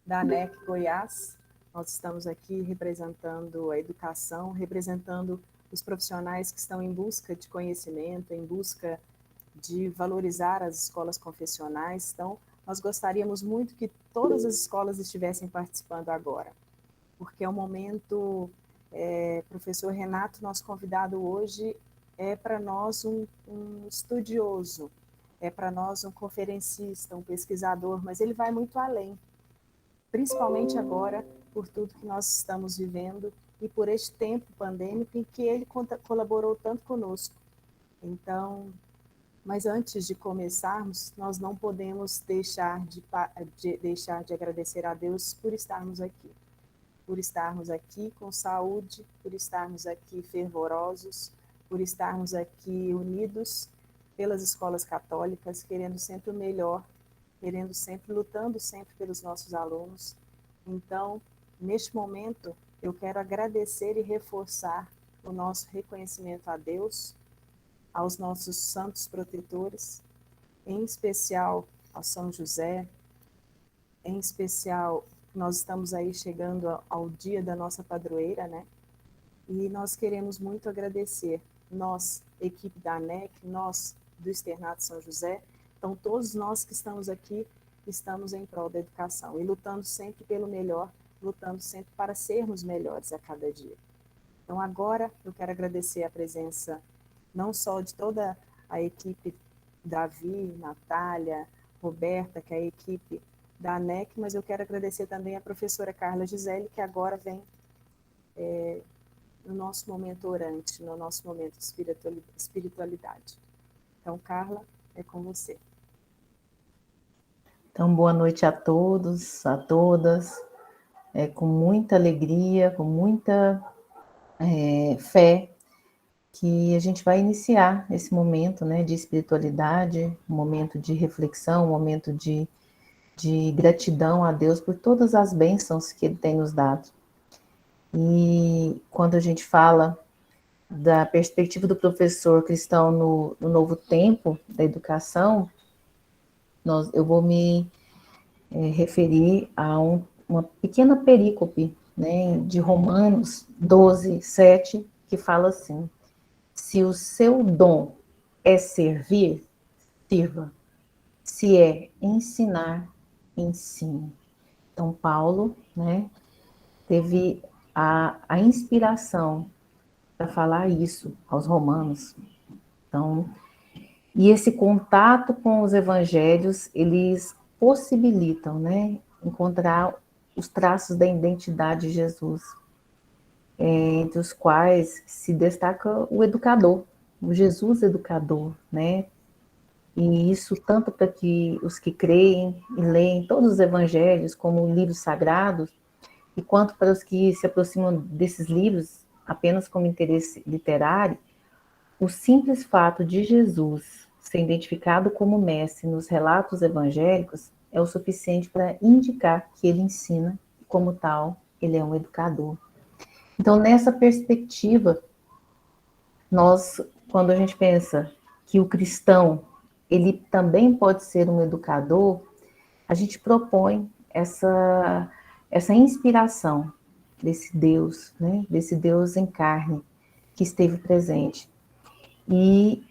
da ANEC Goiás. Nós estamos aqui representando a educação, representando os profissionais que estão em busca de conhecimento, em busca de valorizar as escolas confessionais. Então, nós gostaríamos muito que todas as escolas estivessem participando agora, porque é um momento, professor Renato, nosso convidado hoje, é para nós um estudioso, é para nós um conferencista, um pesquisador, mas ele vai muito além, principalmente agora, por tudo que nós estamos vivendo e por este tempo pandêmico em que ele colaborou tanto conosco. Então, mas antes de começarmos, nós não podemos deixar de agradecer a Deus por estarmos aqui com saúde, por estarmos aqui fervorosos, por estarmos aqui unidos pelas escolas católicas, querendo sempre o melhor, querendo sempre, lutando sempre pelos nossos alunos. Então, neste momento, eu quero agradecer e reforçar o nosso reconhecimento a Deus, aos nossos santos protetores, em especial ao São José, em especial, nós estamos aí chegando ao dia da nossa padroeira, né? E nós queremos muito agradecer, nós, equipe da ANEC, nós do Externato São José, então todos nós que estamos aqui, estamos em prol da educação e lutando sempre pelo melhor, lutando sempre para sermos melhores a cada dia. Então agora eu quero agradecer a presença não só de toda a equipe, Davi, Natália, Roberta, que é a equipe da ANEC, mas eu quero agradecer também a professora Carla Gisele, que agora vem no nosso momento orante, no nosso momento de espiritualidade. Então, Carla, é com você. Então, boa noite a todos, a todas, com muita alegria, com muita fé, que a gente vai iniciar esse momento, né, de espiritualidade, um momento de reflexão, um momento de gratidão a Deus por todas as bênçãos que Ele tem nos dado. E quando a gente fala da perspectiva do professor cristão no novo tempo da educação, eu vou me referir a uma pequena perícope, né, de Romanos 12, 7, que fala assim: se o seu dom é servir, sirva. Se é ensinar, ensine. Então, Paulo, né, teve a inspiração para falar isso aos romanos. Então, e esse contato com os evangelhos, eles possibilitam, né, encontrar os traços da identidade de Jesus, entre os quais se destaca o educador, o Jesus educador, né? E isso tanto para que os que creem e leem todos os evangelhos como livros sagrados, e quanto para os que se aproximam desses livros apenas como interesse literário, o simples fato de Jesus ser identificado como mestre nos relatos evangélicos é o suficiente para indicar que ele ensina e, como tal, ele é um educador. Então, nessa perspectiva, quando a gente pensa que o cristão, ele também pode ser um educador, a gente propõe essa inspiração desse Deus, né? Desse Deus em carne que esteve presente. E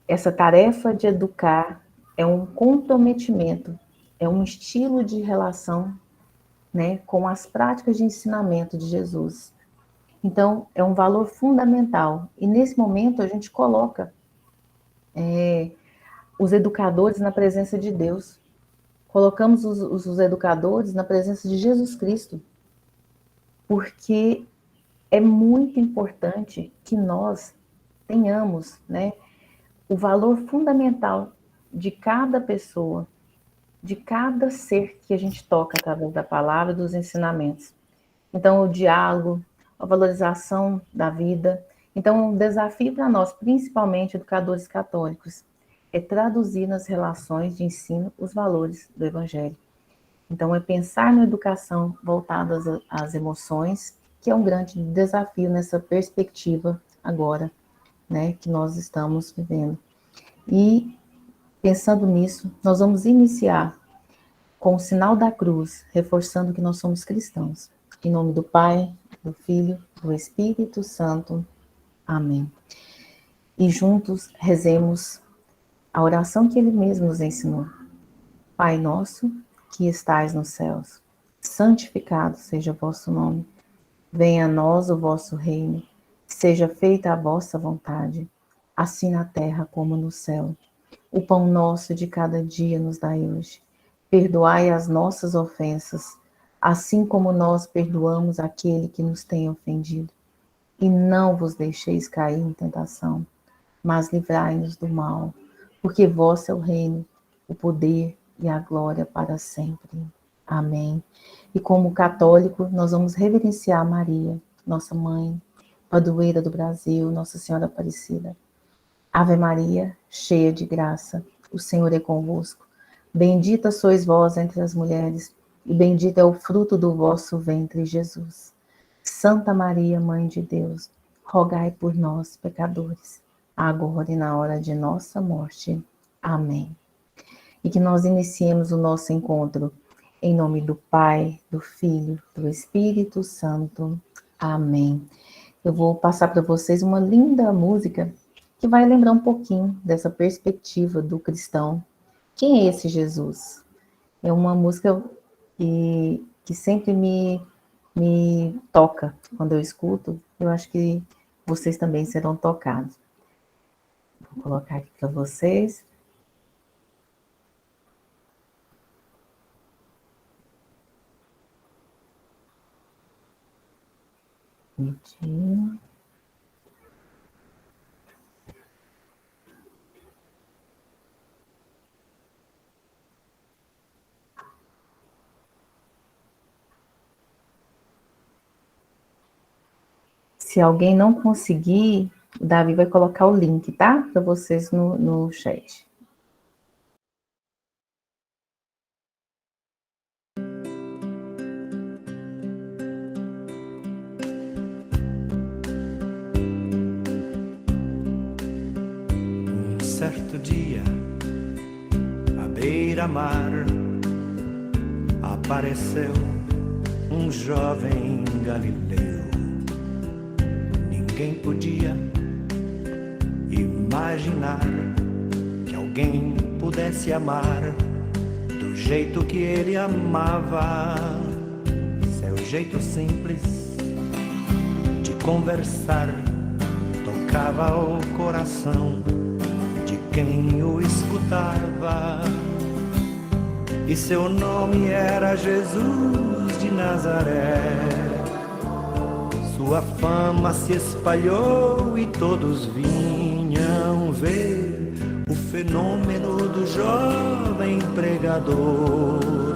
essa tarefa de educar é um comprometimento, é um estilo de relação, né, com as práticas de ensinamento de Jesus. Então, é um valor fundamental. E nesse momento a gente coloca os educadores na presença de Deus. Colocamos os educadores na presença de Jesus Cristo. Porque é muito importante que nós tenhamos, né, o valor fundamental de cada pessoa, de cada ser que a gente toca através da palavra e dos ensinamentos. Então, o diálogo, a valorização da vida. Então, um desafio para nós, principalmente educadores católicos, é traduzir nas relações de ensino os valores do Evangelho. Então, é pensar na educação voltada às emoções, que é um grande desafio nessa perspectiva agora, né, que nós estamos vivendo. E, pensando nisso, nós vamos iniciar com o sinal da cruz, reforçando que nós somos cristãos. Em nome do Pai, do Filho, do Espírito Santo. Amém. E juntos rezemos a oração que Ele mesmo nos ensinou. Pai nosso, que estais nos céus, santificado seja o vosso nome. Venha a nós o vosso reino. Seja feita a vossa vontade, assim na terra como no céu. O pão nosso de cada dia nos dai hoje. Perdoai as nossas ofensas, assim como nós perdoamos aquele que nos tem ofendido. E não vos deixeis cair em tentação, mas livrai-nos do mal, porque vosso é o reino, o poder e a glória para sempre. Amém. E como católico, nós vamos reverenciar Maria, nossa mãe, padroeira do Brasil, Nossa Senhora Aparecida. Ave Maria, cheia de graça, o Senhor é convosco. Bendita sois vós entre as mulheres, e bendito é o fruto do vosso ventre, Jesus. Santa Maria, Mãe de Deus, rogai por nós, pecadores, agora e na hora de nossa morte. Amém. E que nós iniciemos o nosso encontro em nome do Pai, do Filho, do Espírito Santo. Amém. Eu vou passar para vocês uma linda música que vai lembrar um pouquinho dessa perspectiva do cristão. Quem é esse Jesus? É uma música que sempre me toca quando eu escuto. Eu acho que vocês também serão tocados. Vou colocar aqui para vocês. Bonitinho. Se alguém não conseguir, o Davi vai colocar o link, tá? Para vocês no chat. Um certo dia, à beira-mar, apareceu um jovem galileu. Ninguém podia imaginar que alguém pudesse amar do jeito que ele amava. Seu jeito simples de conversar tocava o coração de quem o escutava. E seu nome era Jesus de Nazaré. Sua fama se espalhou e todos vinham ver o fenômeno do jovem pregador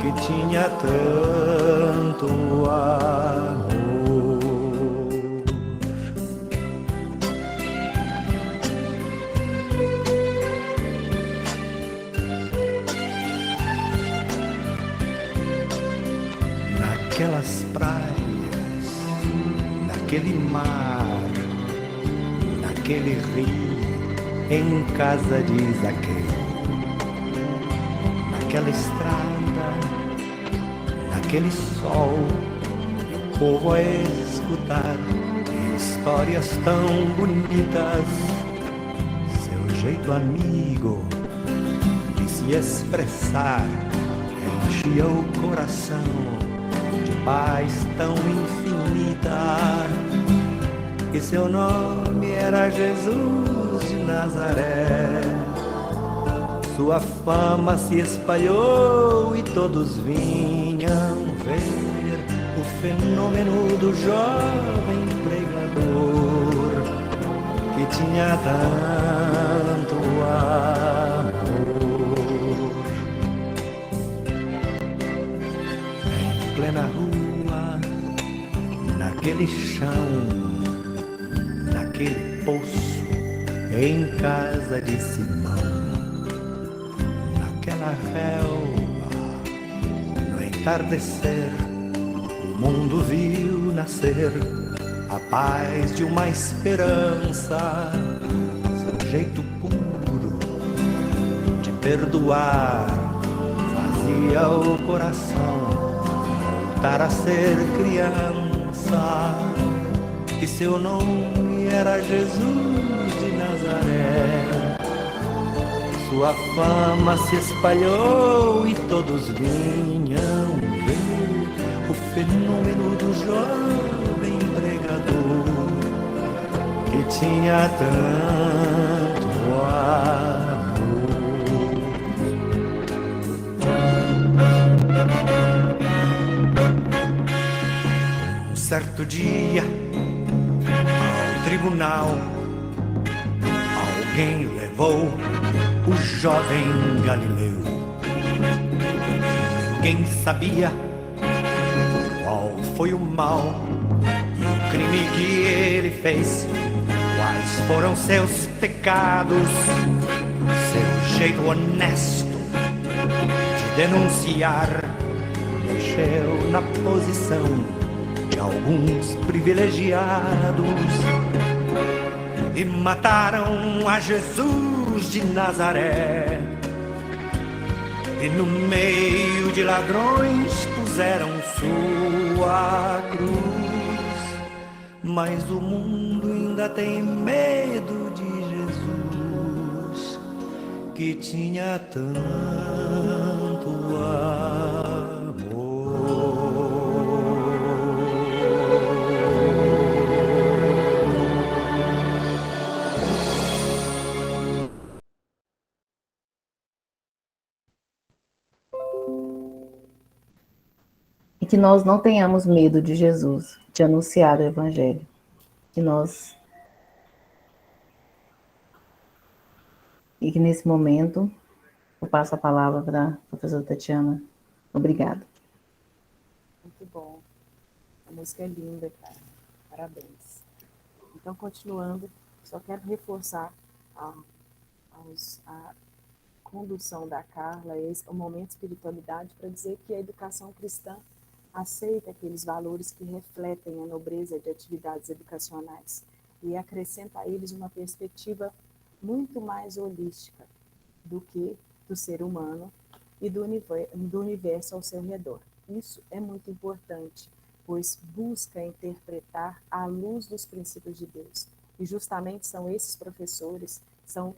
que tinha tanto amor. Naquelas praias, naquele mar, naquele rio, em casa de Zaqueu, naquela estrada, naquele sol, o povo a escutar histórias tão bonitas. Seu jeito amigo de se expressar enchia o coração de paz tão infinita. E seu nome era Jesus de Nazaré. Sua fama se espalhou e todos vinham ver o fenômeno do jovem pregador que tinha tanto amor. Em plena rua, naquele chão, naquele poço, em casa de Simão, naquela relva, no entardecer, o mundo viu nascer a paz de uma esperança. Seu jeito puro de perdoar fazia o coração voltar a ser criança. E seu nome era Jesus de Nazaré. Sua fama se espalhou e todos vinham ver o fenômeno do jovem pregador que tinha tanto amor. Um certo dia, ao tribunal, alguém levou o jovem Galileu. Ninguém sabia qual foi o mal e o crime que ele fez, quais foram seus pecados, seu jeito honesto de denunciar mexeu na posição de alguns privilegiados e mataram a Jesus de Nazaré. E no meio de ladrões puseram sua cruz. Mas o mundo ainda tem medo de Jesus, que tinha tanto E que nós não tenhamos medo de Jesus, de anunciar o Evangelho. E que nesse momento eu passo a palavra para a professora Tatiana. Obrigada. Muito bom. A música é linda, cara. Parabéns. Então, continuando, só quero reforçar a condução da Carla, o momento de espiritualidade, para dizer que a educação cristã aceita aqueles valores que refletem a nobreza de atividades educacionais e acrescenta a eles uma perspectiva muito mais holística do que do ser humano e do universo ao seu redor. Isso é muito importante, pois busca interpretar à luz dos princípios de Deus. E justamente são esses professores, são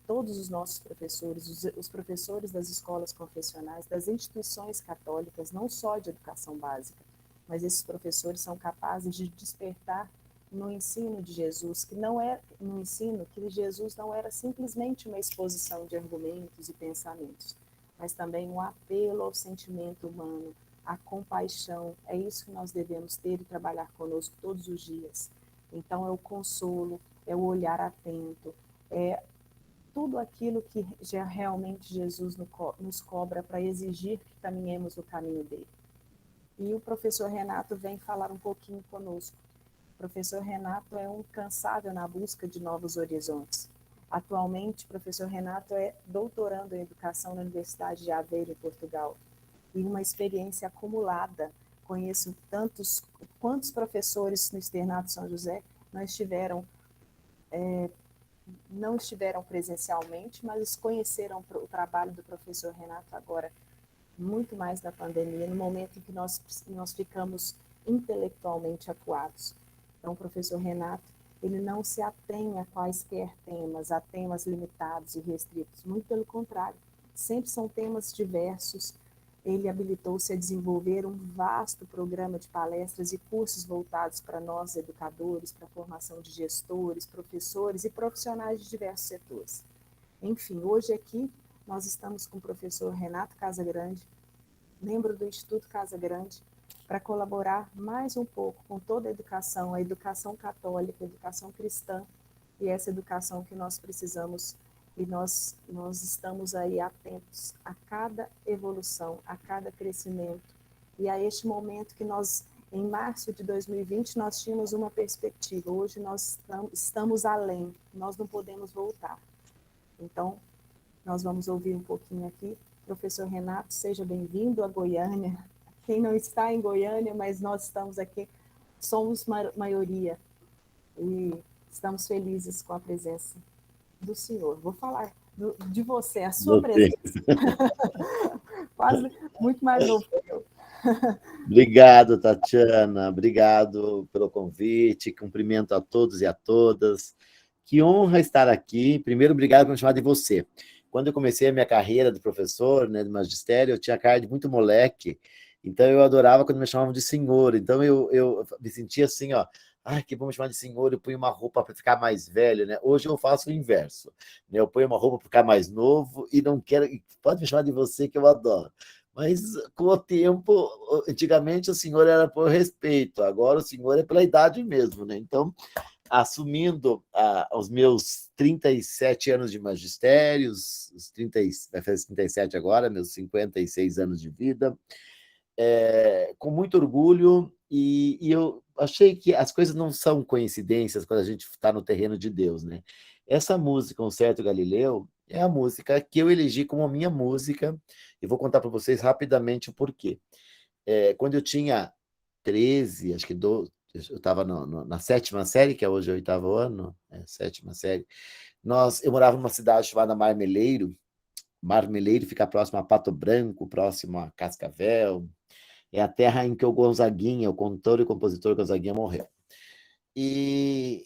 todos os nossos professores, os professores das escolas confessionais, das instituições católicas, não só de educação básica, mas esses professores são capazes de despertar no ensino de Jesus, que não é no ensino que Jesus não era simplesmente uma exposição de argumentos e pensamentos, mas também um apelo ao sentimento humano, à compaixão. É isso que nós devemos ter e trabalhar conosco todos os dias. Então é o consolo, é o olhar atento, é tudo aquilo que já realmente Jesus nos cobra para exigir que caminhemos no caminho dele. E o professor Renato vem falar um pouquinho conosco. O professor Renato é um incansável na busca de novos horizontes. Atualmente, o professor Renato é doutorando em educação na Universidade de Aveiro, em Portugal. E uma experiência acumulada. Conheço quantos professores no Externato São José não estiveram presencialmente, mas conheceram o trabalho do professor Renato agora, muito mais na pandemia, no momento em que nós ficamos intelectualmente acuados. Então, o professor Renato, ele não se atém a quaisquer temas, a temas limitados e restritos, muito pelo contrário, sempre são temas diversos. Ele habilitou-se a desenvolver um vasto programa de palestras e cursos voltados para nós, educadores, para a formação de gestores, professores e profissionais de diversos setores. Enfim, hoje aqui nós estamos com o professor Renato Casagrande, membro do Instituto Casagrande, para colaborar mais um pouco com toda a educação católica, a educação cristã, e essa educação que nós precisamos. E nós estamos aí atentos a cada evolução, a cada crescimento. E a este momento que nós, em março de 2020, nós tínhamos uma perspectiva. Hoje nós estamos além, nós não podemos voltar. Então, nós vamos ouvir um pouquinho aqui. Professor Renato, seja bem-vindo a Goiânia. Quem não está em Goiânia, mas nós estamos aqui, somos maioria. E estamos felizes com a presença do senhor. Vou falar de você, a sua presença. quase muito mais novo que eu. Obrigado, Tatiana. Obrigado pelo convite. Cumprimento a todos e a todas. Que honra estar aqui. Primeiro, obrigado por me chamar de você. Quando eu comecei a minha carreira de professor, né, de magistério, eu tinha cara de muito moleque, então eu adorava quando me chamavam de senhor. Então eu me sentia assim, ó, ai, que bom me chamar de senhor, eu ponho uma roupa para ficar mais velho, né? Hoje eu faço o inverso, né? Eu ponho uma roupa para ficar mais novo e não quero, pode me chamar de você que eu adoro. Mas com o tempo, antigamente o senhor era por respeito, agora o senhor é pela idade mesmo, né? Então, assumindo os meus 37 anos de magistério, vai fazer 37 agora, meus 56 anos de vida, com muito orgulho, e eu achei que as coisas não são coincidências quando a gente está no terreno de Deus, né? Essa música, Um Certo Galileu, é a música que eu elegi como a minha música, e vou contar para vocês rapidamente o porquê. Quando eu tinha 13, acho que eu estava na sétima série, que é hoje o oitavo ano, sétima série, eu morava numa cidade chamada Marmeleiro. Marmeleiro fica próximo a Pato Branco, próximo a Cascavel, é a terra em que o Gonzaguinha, o cantor e compositor Gonzaguinha, morreu. E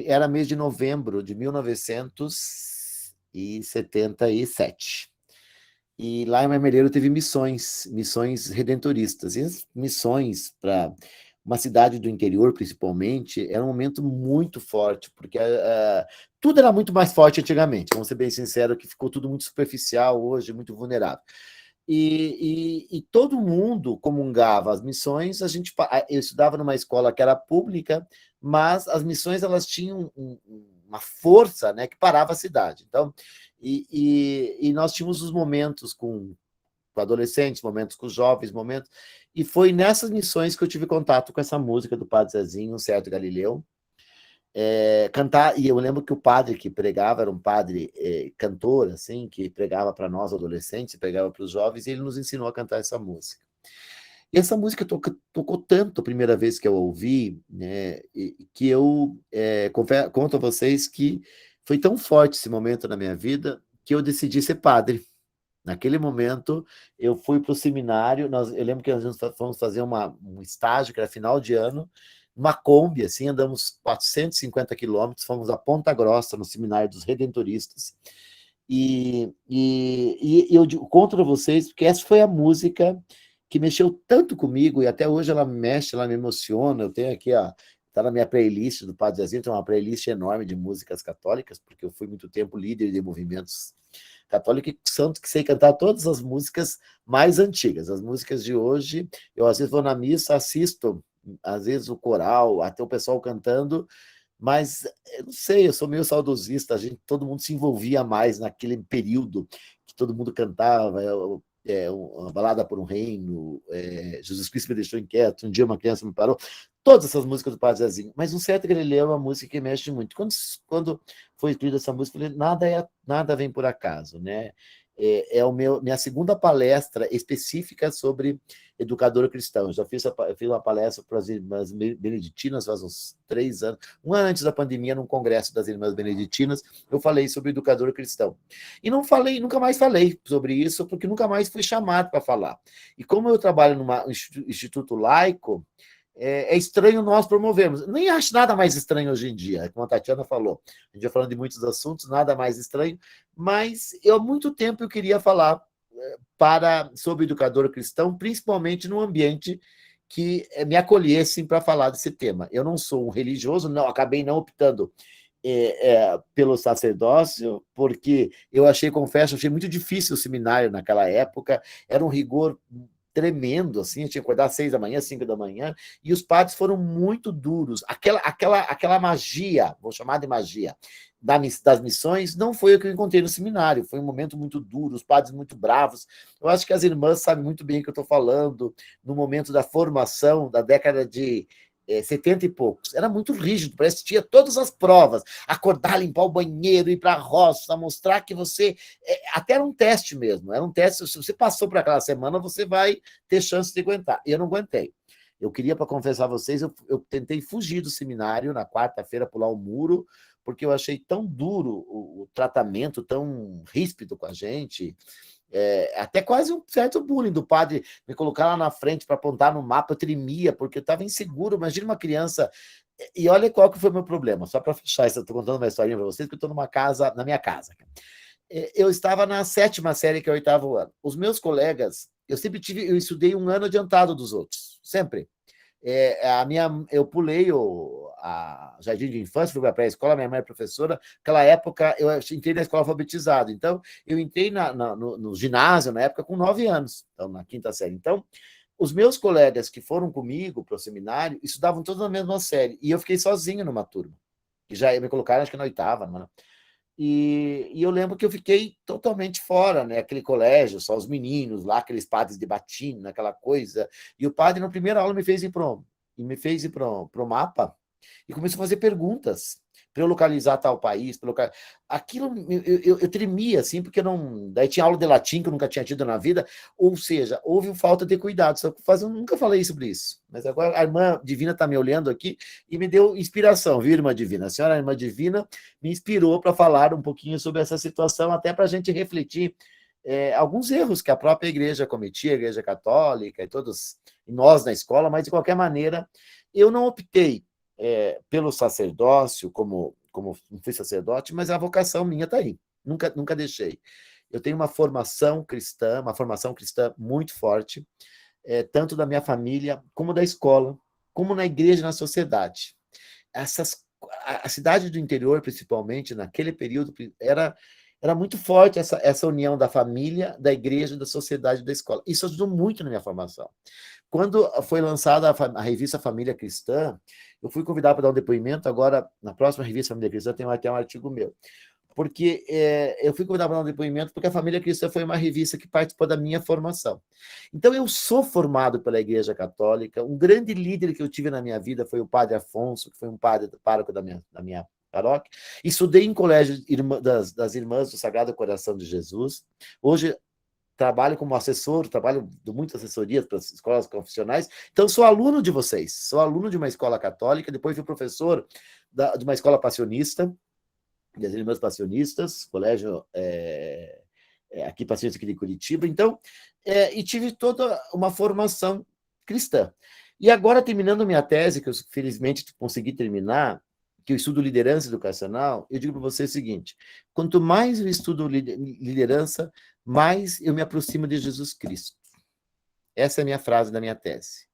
era mês de novembro de 1977. E lá em Marmeleiro teve missões redentoristas. E as missões para uma cidade do interior, principalmente, era um momento muito forte, porque tudo era muito mais forte antigamente. Vamos ser bem sinceros, que ficou tudo muito superficial hoje, muito vulnerável. E todo mundo comungava as missões. Eu estudava numa escola que era pública, mas as missões elas tinham uma força, né, que parava a cidade. Então, e nós tínhamos os momentos com adolescentes, momentos com jovens, momentos... E foi nessas missões que eu tive contato com essa música do Padre Zezinho, Um Certo Galileu. Cantar, e eu lembro que o padre que pregava era um padre cantor, assim, que pregava para nós adolescentes, pregava para os jovens, e ele nos ensinou a cantar essa música. E essa música tocou tanto a primeira vez que eu ouvi, né, que eu conto a vocês que foi tão forte esse momento na minha vida que eu decidi ser padre. Naquele momento, eu fui para o seminário, eu lembro que nós fomos fazer um estágio, que era final de ano, uma Kombi, assim, andamos 450 quilômetros, fomos a Ponta Grossa, no Seminário dos Redentoristas, e eu conto para vocês, porque essa foi a música que mexeu tanto comigo, e até hoje ela mexe, ela me emociona. Eu tenho aqui, está na minha playlist do Padre Zezinho, tem uma playlist enorme de músicas católicas, porque eu fui muito tempo líder de movimentos católicos e santo, que sei cantar todas as músicas mais antigas. As músicas de hoje, eu às vezes vou na missa, assisto, às vezes o coral, até o pessoal cantando, mas eu não sei, eu sou meio saudosista, todo mundo se envolvia mais naquele período que todo mundo cantava, uma balada por um reino, Jesus Cristo me deixou inquieto, um dia uma criança me parou, todas essas músicas do Padre Zezinho. Mas Um Certo Galileu é uma música que mexe muito. Quando foi escrita essa música, eu falei, nada vem por acaso, né? Minha segunda palestra específica sobre educador cristão. Eu já fiz uma palestra para as Irmãs Beneditinas faz uns 3 anos. Um ano antes da pandemia, num congresso das Irmãs Beneditinas, eu falei sobre educador cristão. E nunca mais falei sobre isso, porque nunca mais fui chamado para falar. E como eu trabalho num instituto laico, é estranho nós promovermos. Nem acho nada mais estranho hoje em dia, como a Tatiana falou. A gente vai falando de muitos assuntos, nada mais estranho, mas há muito tempo eu queria falar sobre educador cristão, principalmente num ambiente que me acolhessem para falar desse tema. Eu não sou um religioso, acabei não optando pelo sacerdócio, porque confesso, achei muito difícil o seminário naquela época, era um rigor tremendo, assim, eu tinha que acordar às 6 da manhã, 5 da manhã, e os padres foram muito duros. Aquela magia, vou chamar de magia, das missões, não foi o que eu encontrei no seminário, foi um momento muito duro, os padres muito bravos. Eu acho que as irmãs sabem muito bem o que eu estou falando, no momento da formação, da década de 70 e poucos, era muito rígido, parece que tinha todas as provas, acordar, limpar o banheiro, ir para a roça, mostrar que você... até era um teste mesmo, era um teste, se você passou por aquela semana, você vai ter chance de aguentar. Eu não aguentei. Eu queria, para confessar a vocês, eu tentei fugir do seminário na quarta-feira, pular o muro, porque eu achei tão duro o tratamento, tão ríspido com a gente, Até quase um certo bullying do padre me colocar lá na frente para apontar no mapa, eu tremia, porque eu estava inseguro. Imagina uma criança. E olha qual que foi o meu problema, só para fechar isso, eu estou contando uma historinha para vocês, que eu estou na minha casa. Eu estava na 7ª série, que é o 8º ano. Os meus colegas, eu estudei um ano adiantado dos outros, sempre. Eu pulei a jardim de infância, fui para a pré-escola, minha mãe é professora. Naquela época, eu entrei na escola alfabetizado. Então, eu entrei no ginásio, na época, com 9 anos, então, na 5ª série. Então, os meus colegas que foram comigo para o seminário estudavam todos na mesma série, e eu fiquei sozinho numa turma, que já me colocaram, acho que na 8ª, mano. E eu lembro que eu fiquei totalmente fora, né? Aquele colégio, só os meninos lá, aqueles padres de batina, aquela coisa. E o padre, na primeira aula, me fez ir para o mapa e começou a fazer perguntas para eu localizar tal país. Aquilo, eu tremia, assim, porque não. Daí tinha aula de latim que eu nunca tinha tido na vida, ou seja, houve falta de cuidado. Eu nunca falei sobre isso, mas agora a irmã Divina está me olhando aqui e me deu inspiração, viu, irmã Divina? A senhora, a irmã Divina, me inspirou para falar um pouquinho sobre essa situação, até para a gente refletir alguns erros que a própria igreja cometia, a igreja católica e todos, e nós na escola, mas de qualquer maneira, eu não optei pelo sacerdócio, como não fui sacerdote, mas a vocação minha está aí, nunca deixei. Eu tenho uma formação cristã muito forte, tanto da minha família, como da escola, como na igreja e na sociedade. A cidade do interior, principalmente, naquele período, era muito forte essa união da família, da igreja, da sociedade e da escola. Isso ajudou muito na minha formação. Quando foi lançada a revista Família Cristã, eu fui convidado para dar um depoimento. Agora, na próxima revista Família Cristã, tem até um artigo meu. Porque eu fui convidado para dar um depoimento porque a Família Cristã foi uma revista que participou da minha formação. Então, eu sou formado pela Igreja Católica. Um grande líder que eu tive na minha vida foi o Padre Afonso, que foi um padre pároco da minha paróquia. Estudei em colégio das Irmãs do Sagrado Coração de Jesus. Hoje, trabalho como assessor, dou muitas assessorias para as escolas confessionais. Então, sou aluno de vocês. Sou aluno de uma escola católica, depois fui professor de uma escola passionista, das Irmãs Passionistas, colégio aqui, passionista aqui de Curitiba. Então, e tive toda uma formação cristã. E agora, terminando minha tese, que eu felizmente consegui terminar, que eu estudo liderança educacional, eu digo para você o seguinte: quanto mais eu estudo liderança, mais eu me aproximo de Jesus Cristo. Essa é a minha frase da minha tese.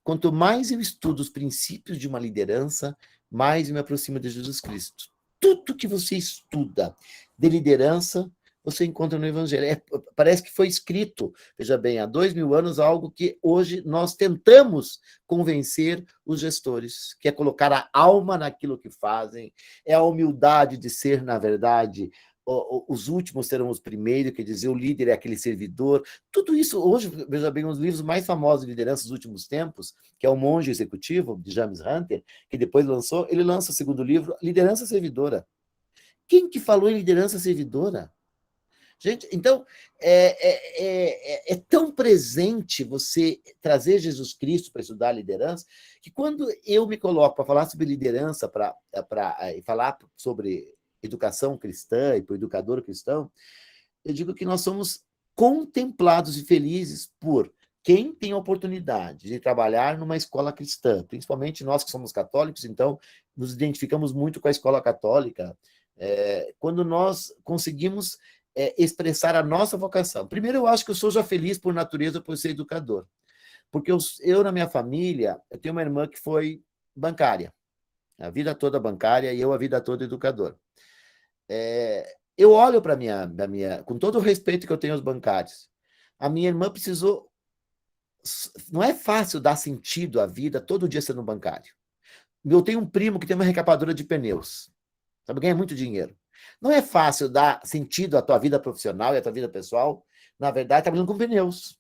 Quanto mais eu estudo os princípios de uma liderança, mais eu me aproximo de Jesus Cristo. Tudo que você estuda de liderança, você encontra no Evangelho. Parece que foi escrito, veja bem, há 2000 anos, algo que hoje nós tentamos convencer os gestores, que é colocar a alma naquilo que fazem, é a humildade de ser, na verdade, os últimos serão os primeiros, quer dizer, o líder é aquele servidor. Tudo isso, hoje, veja bem, um dos livros mais famosos de liderança dos últimos tempos, que é O Monge Executivo, de James Hunter, que depois ele lança o segundo livro, Liderança Servidora. Quem que falou em liderança servidora? Gente, então, é tão presente você trazer Jesus Cristo para estudar a liderança, que quando eu me coloco para falar sobre liderança, para falar sobre educação cristã e para o educador cristão, eu digo que nós somos contemplados e felizes por quem tem a oportunidade de trabalhar numa escola cristã, principalmente nós que somos católicos, então nos identificamos muito com a escola católica, quando nós conseguimos expressar a nossa vocação. Primeiro, eu acho que eu sou já feliz por natureza por ser educador, porque eu na minha família, eu tenho uma irmã que foi bancária, a vida toda bancária, e eu a vida toda educador. Eu olho para com todo o respeito que eu tenho aos bancários, a minha irmã precisou. Não é fácil dar sentido à vida todo dia sendo bancário. Eu tenho um primo que tem uma recapadora de pneus, sabe, ganha muito dinheiro. Não é fácil dar sentido à tua vida profissional e à tua vida pessoal, na verdade, trabalhando com pneus.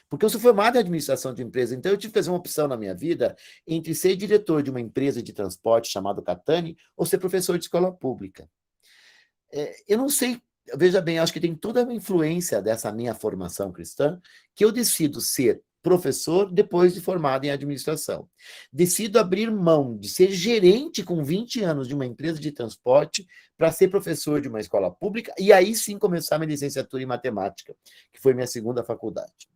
Porque eu sou formado em administração de empresa, então eu tive que fazer uma opção na minha vida entre ser diretor de uma empresa de transporte chamada Catani ou ser professor de escola pública. Eu não sei, veja bem, acho que tem toda a influência dessa minha formação cristã, que eu decido ser professor depois de formado em administração. Decido abrir mão de ser gerente com 20 anos de uma empresa de transporte para ser professor de uma escola pública e aí sim começar minha licenciatura em matemática, que foi minha segunda faculdade.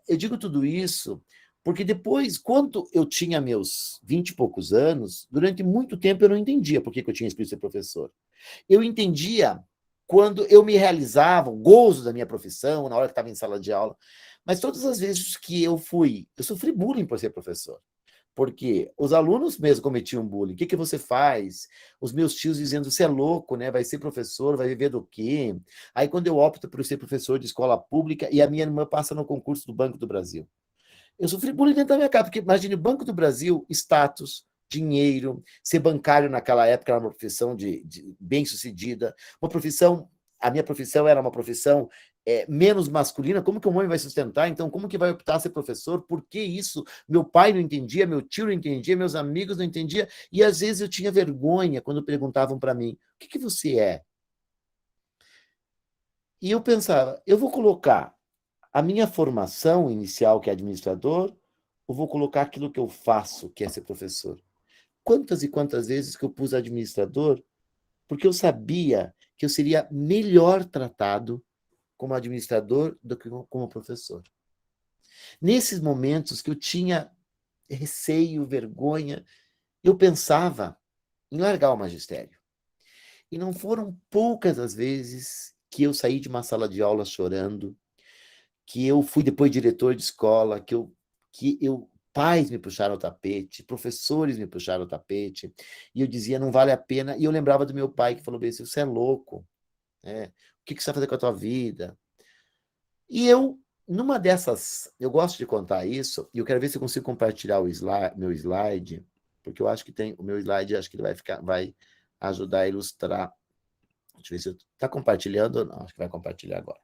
Eu digo tudo isso porque depois, quando eu tinha meus 20 e poucos anos, durante muito tempo eu não entendia por que eu tinha escolhido ser professor. Eu entendia quando eu me realizava, o gozo da minha profissão, na hora que estava em sala de aula, mas todas as vezes que eu sofri bullying por ser professor, porque os alunos mesmo cometiam bullying. O que você faz? Os meus tios dizendo, você é louco, né? Vai ser professor, vai viver do quê? Aí quando eu opto por ser professor de escola pública e a minha irmã passa no concurso do Banco do Brasil. Eu sofri bullying dentro da minha casa, porque imagine, o Banco do Brasil, status, dinheiro, ser bancário naquela época era uma profissão de bem-sucedida, uma profissão, a minha profissão era uma profissão menos masculina, como que um homem vai sustentar? Então, como que vai optar a ser professor? Por que isso? Meu pai não entendia, meu tio não entendia, meus amigos não entendiam, e às vezes eu tinha vergonha quando perguntavam para mim, o que você é? E eu pensava, eu vou colocar a minha formação inicial, que é administrador, ou vou colocar aquilo que eu faço, que é ser professor? Quantas e quantas vezes que eu pus administrador, porque eu sabia que eu seria melhor tratado como administrador do que como professor. Nesses momentos que eu tinha receio, vergonha, eu pensava em largar o magistério. E não foram poucas as vezes que eu saí de uma sala de aula chorando, que eu fui depois diretor de escola, que pais me puxaram o tapete, professores me puxaram o tapete, e eu dizia, não vale a pena, e eu lembrava do meu pai que falou bem assim, você é louco, né? O que você vai fazer com a tua vida? E eu, numa dessas, eu gosto de contar isso, e eu quero ver se eu consigo compartilhar meu slide, porque eu acho que o meu slide, acho que ele vai ajudar a ilustrar. Deixa eu ver se está compartilhando ou não, acho que vai compartilhar agora.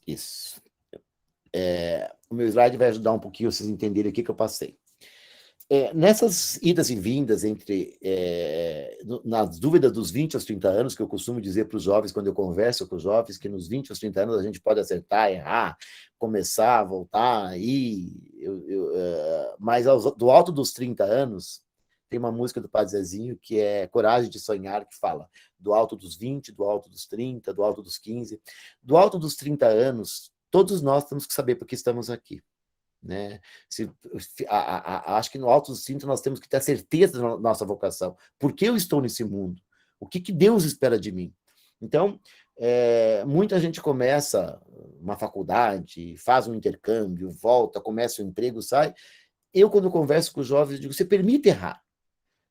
Isso. O meu slide vai ajudar um pouquinho vocês entenderem o que eu passei. Nessas idas e vindas nas dúvidas dos 20 aos 30 anos, que eu costumo dizer para os jovens, quando eu converso com os jovens, que nos 20 aos 30 anos a gente pode acertar, errar, começar, voltar, mas do alto dos 30 anos, tem uma música do Padre Zezinho que é Coragem de Sonhar, que fala do alto dos 20, do alto dos 30, do alto dos 15. Do alto dos 30 anos, todos nós temos que saber por que estamos aqui. Né? Acho que no alto dos 30 nós temos que ter a certeza da nossa vocação. Por que eu estou nesse mundo? O que Deus espera de mim? Então, muita gente começa uma faculdade, faz um intercâmbio, volta, começa um emprego, sai. Eu, quando converso com os jovens, digo, você permite errar.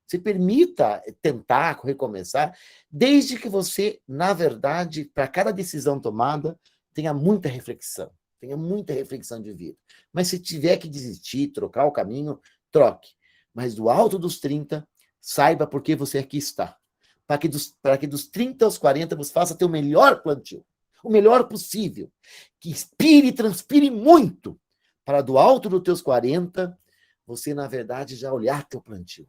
Você permita tentar recomeçar, desde que você, na verdade, para cada decisão tomada, tenha muita reflexão de vida. Mas se tiver que desistir, trocar o caminho, troque. Mas do alto dos 30, saiba por que você aqui está. Para que dos 30 aos 40 você faça teu melhor plantio, o melhor possível. Que inspire e transpire muito, para do alto dos teus 40, você, na verdade, já olhar teu plantio.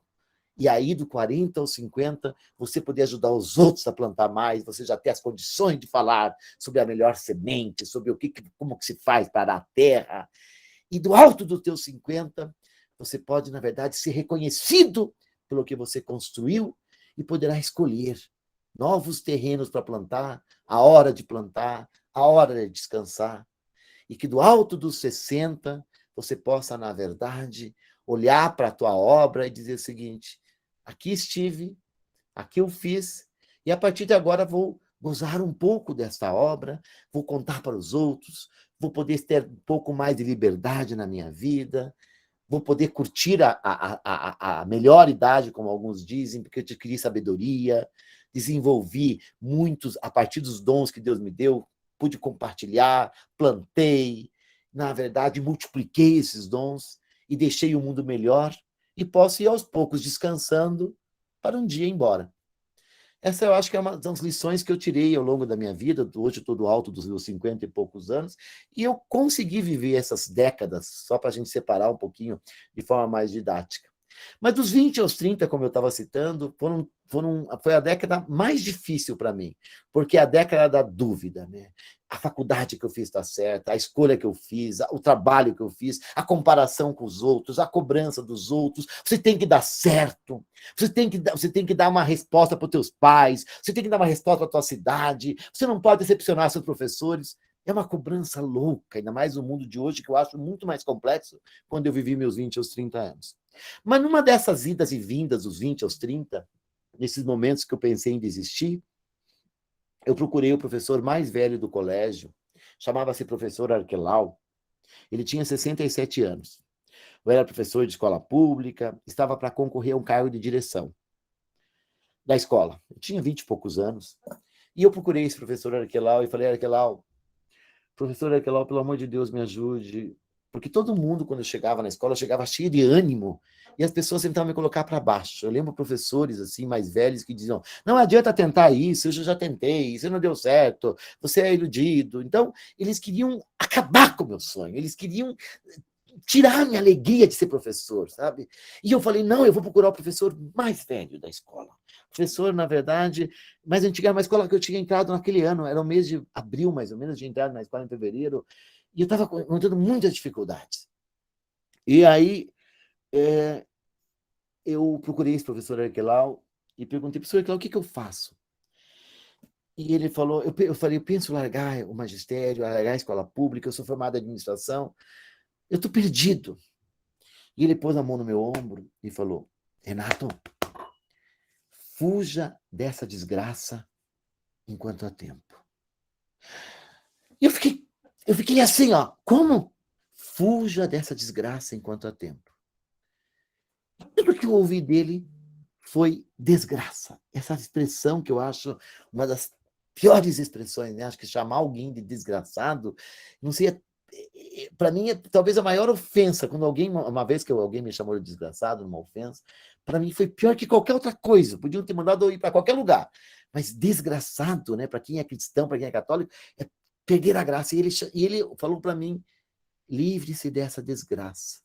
E aí, do 40 aos 50, você poder ajudar os outros a plantar mais, você já ter as condições de falar sobre a melhor semente, sobre como que se faz para a terra. E do alto dos teus 50, você pode, na verdade, ser reconhecido pelo que você construiu e poderá escolher novos terrenos para plantar, a hora de plantar, a hora de descansar. E que do alto dos 60, você possa, na verdade, olhar para a tua obra e dizer o seguinte, aqui estive, aqui eu fiz, e a partir de agora vou gozar um pouco desta obra, vou contar para os outros, vou poder ter um pouco mais de liberdade na minha vida, vou poder curtir a melhor idade, como alguns dizem, porque eu adquiri sabedoria, desenvolvi muitos, a partir dos dons que Deus me deu, pude compartilhar, plantei, na verdade, multipliquei esses dons e deixei o mundo melhor, e posso ir aos poucos descansando para um dia ir embora. Essa eu acho que é uma das lições que eu tirei ao longo da minha vida, hoje eu estou do alto dos meus 50 e poucos anos, e eu consegui viver essas décadas, só para a gente separar um pouquinho de forma mais didática. Mas dos 20 aos 30, como eu estava citando, foi a década mais difícil para mim, porque é a década da dúvida, né? A faculdade que eu fiz está certa, a escolha que eu fiz, o trabalho que eu fiz, a comparação com os outros, a cobrança dos outros. Você tem que dar certo, você tem que dar uma resposta para os teus pais, você tem que dar uma resposta para a tua cidade, você não pode decepcionar seus professores. É uma cobrança louca, ainda mais no mundo de hoje, que eu acho muito mais complexo quando eu vivi meus 20 aos 30 anos. Mas numa dessas idas e vindas, dos 20 aos 30, nesses momentos que eu pensei em desistir, eu procurei o professor mais velho do colégio, chamava-se professor Arquelau, ele tinha 67 anos. Eu era professor de escola pública, estava para concorrer a um cargo de direção da escola. Eu tinha 20 e poucos anos, e eu procurei esse professor Arquelau e falei, Arquelau, professor Arquelau, pelo amor de Deus, me ajude, porque todo mundo, quando eu chegava na escola, eu chegava cheio de ânimo, e as pessoas tentavam me colocar para baixo. Eu lembro professores assim mais velhos que diziam, não adianta tentar isso, eu já tentei, isso não deu certo, você é iludido. Então, eles queriam acabar com o meu sonho, eles queriam tirar a minha alegria de ser professor, sabe? E eu falei, não, eu vou procurar o professor mais velho da escola. Professor, na verdade, mais antiga, era uma escola que eu tinha entrado naquele ano, era o mês de abril, mais ou menos, eu tinha entrado na escola em fevereiro, e eu estava encontrando muitas dificuldades. E aí, eu procurei esse professor Arquelau e perguntei, professor Arquelau, o que eu faço? E ele falou, eu falei, eu penso largar o magistério, largar a escola pública, eu sou formado em administração, eu estou perdido. E ele pôs a mão no meu ombro e falou, Renato, fuja dessa desgraça enquanto há tempo. E eu fiquei assim, ó, como? Fuja dessa desgraça enquanto há tempo. Tudo que eu ouvi dele foi desgraça. Essa expressão que eu acho uma das piores expressões, né? Acho que chamar alguém de desgraçado, não sei, para mim é talvez a maior ofensa. Quando alguém, uma vez que alguém me chamou de desgraçado, uma ofensa, para mim foi pior que qualquer outra coisa. Podiam ter mandado eu ir para qualquer lugar. Mas desgraçado, né? Para quem é cristão, para quem é católico, é perder a graça. E ele falou para mim, livre-se dessa desgraça.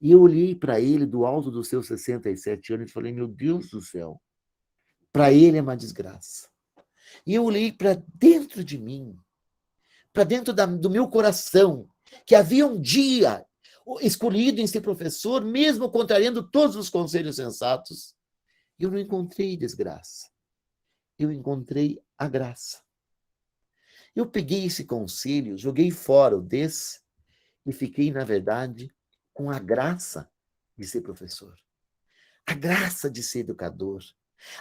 E eu olhei para ele do alto dos seus 67 anos e falei, meu Deus do céu, para ele é uma desgraça. E eu olhei para dentro de mim, para dentro do meu coração, que havia um dia escolhido em ser professor, mesmo contrariando todos os conselhos sensatos. Eu não encontrei desgraça. Eu encontrei a graça. Eu peguei esse conselho, joguei fora o e fiquei, na verdade, com a graça de ser professor, a graça de ser educador,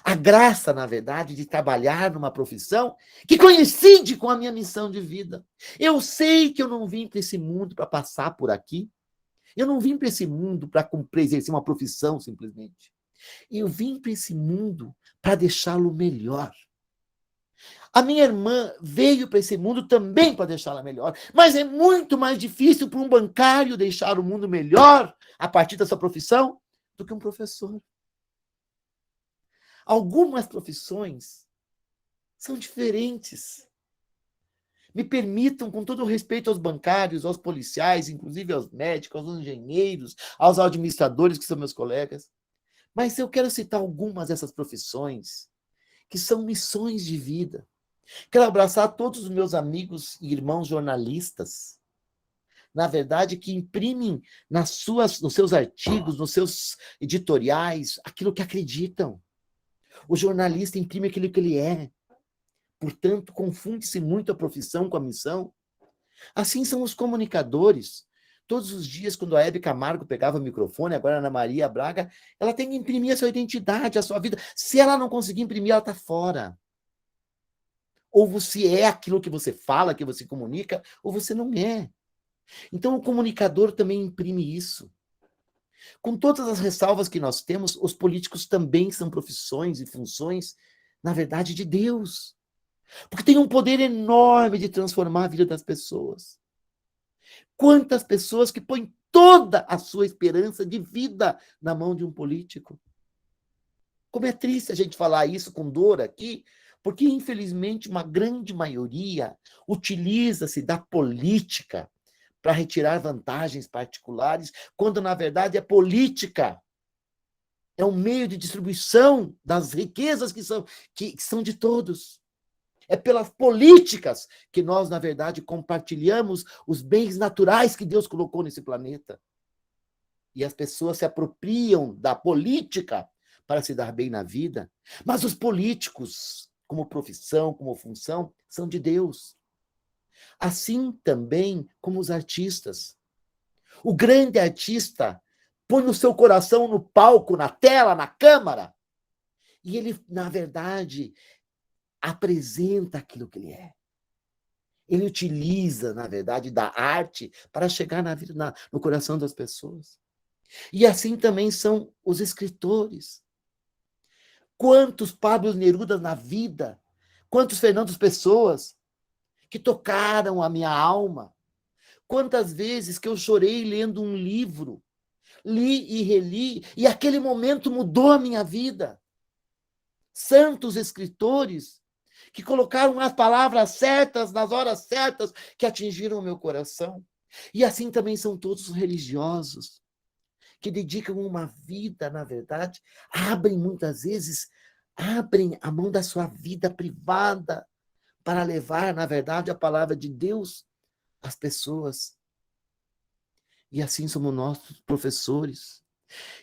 a graça, na verdade, de trabalhar numa profissão que coincide com a minha missão de vida. Eu sei que eu não vim para esse mundo para passar por aqui, eu não vim para esse mundo para exercer uma profissão, simplesmente. Eu vim para esse mundo para deixá-lo melhor. A minha irmã veio para esse mundo também para deixá-la melhor, mas é muito mais difícil para um bancário deixar o mundo melhor a partir da sua profissão do que um professor. Algumas profissões são diferentes. Me permitam, com todo o respeito aos bancários, aos policiais, inclusive aos médicos, aos engenheiros, aos administradores, que são meus colegas, mas eu quero citar algumas dessas profissões que são missões de vida. Quero abraçar todos os meus amigos e irmãos jornalistas, na verdade, que imprimem nos seus artigos, nos seus editoriais, aquilo que acreditam. O jornalista imprime aquilo que ele é. Portanto, confunde-se muito a profissão com a missão. Assim são os comunicadores. Todos os dias, quando a Hebe Camargo pegava o microfone, agora a Ana Maria Braga, ela tem que imprimir a sua identidade, a sua vida. Se ela não conseguir imprimir, ela está fora. Ou você é aquilo que você fala, que você comunica, ou você não é. Então, o comunicador também imprime isso. Com todas as ressalvas que nós temos, os políticos também são profissões e funções, na verdade, de Deus. Porque tem um poder enorme de transformar a vida das pessoas. Quantas pessoas que põem toda a sua esperança de vida na mão de um político. Como é triste a gente falar isso com dor aqui, porque, infelizmente, uma grande maioria utiliza-se da política para retirar vantagens particulares, quando, na verdade, é política é um meio de distribuição das riquezas que são de todos. É pelas políticas que nós, na verdade, compartilhamos os bens naturais que Deus colocou nesse planeta. E as pessoas se apropriam da política para se dar bem na vida. Mas os políticos, como profissão, como função, são de Deus. Assim também como os artistas. O grande artista põe o seu coração no palco, na tela, na câmara, e ele, na verdade, apresenta aquilo que ele é. Ele utiliza, na verdade, da arte para chegar na vida, no coração das pessoas. E assim também são os escritores. Quantos Pablo Nerudas na vida, quantos Fernandos Pessoas que tocaram a minha alma. Quantas vezes que eu chorei lendo um livro, li e reli, e aquele momento mudou a minha vida. Santos escritores que colocaram as palavras certas, nas horas certas, que atingiram o meu coração. E assim também são todos os religiosos, que dedicam uma vida, na verdade, muitas vezes, abrem a mão da sua vida privada para levar, na verdade, a palavra de Deus às pessoas. E assim somos nós, professores.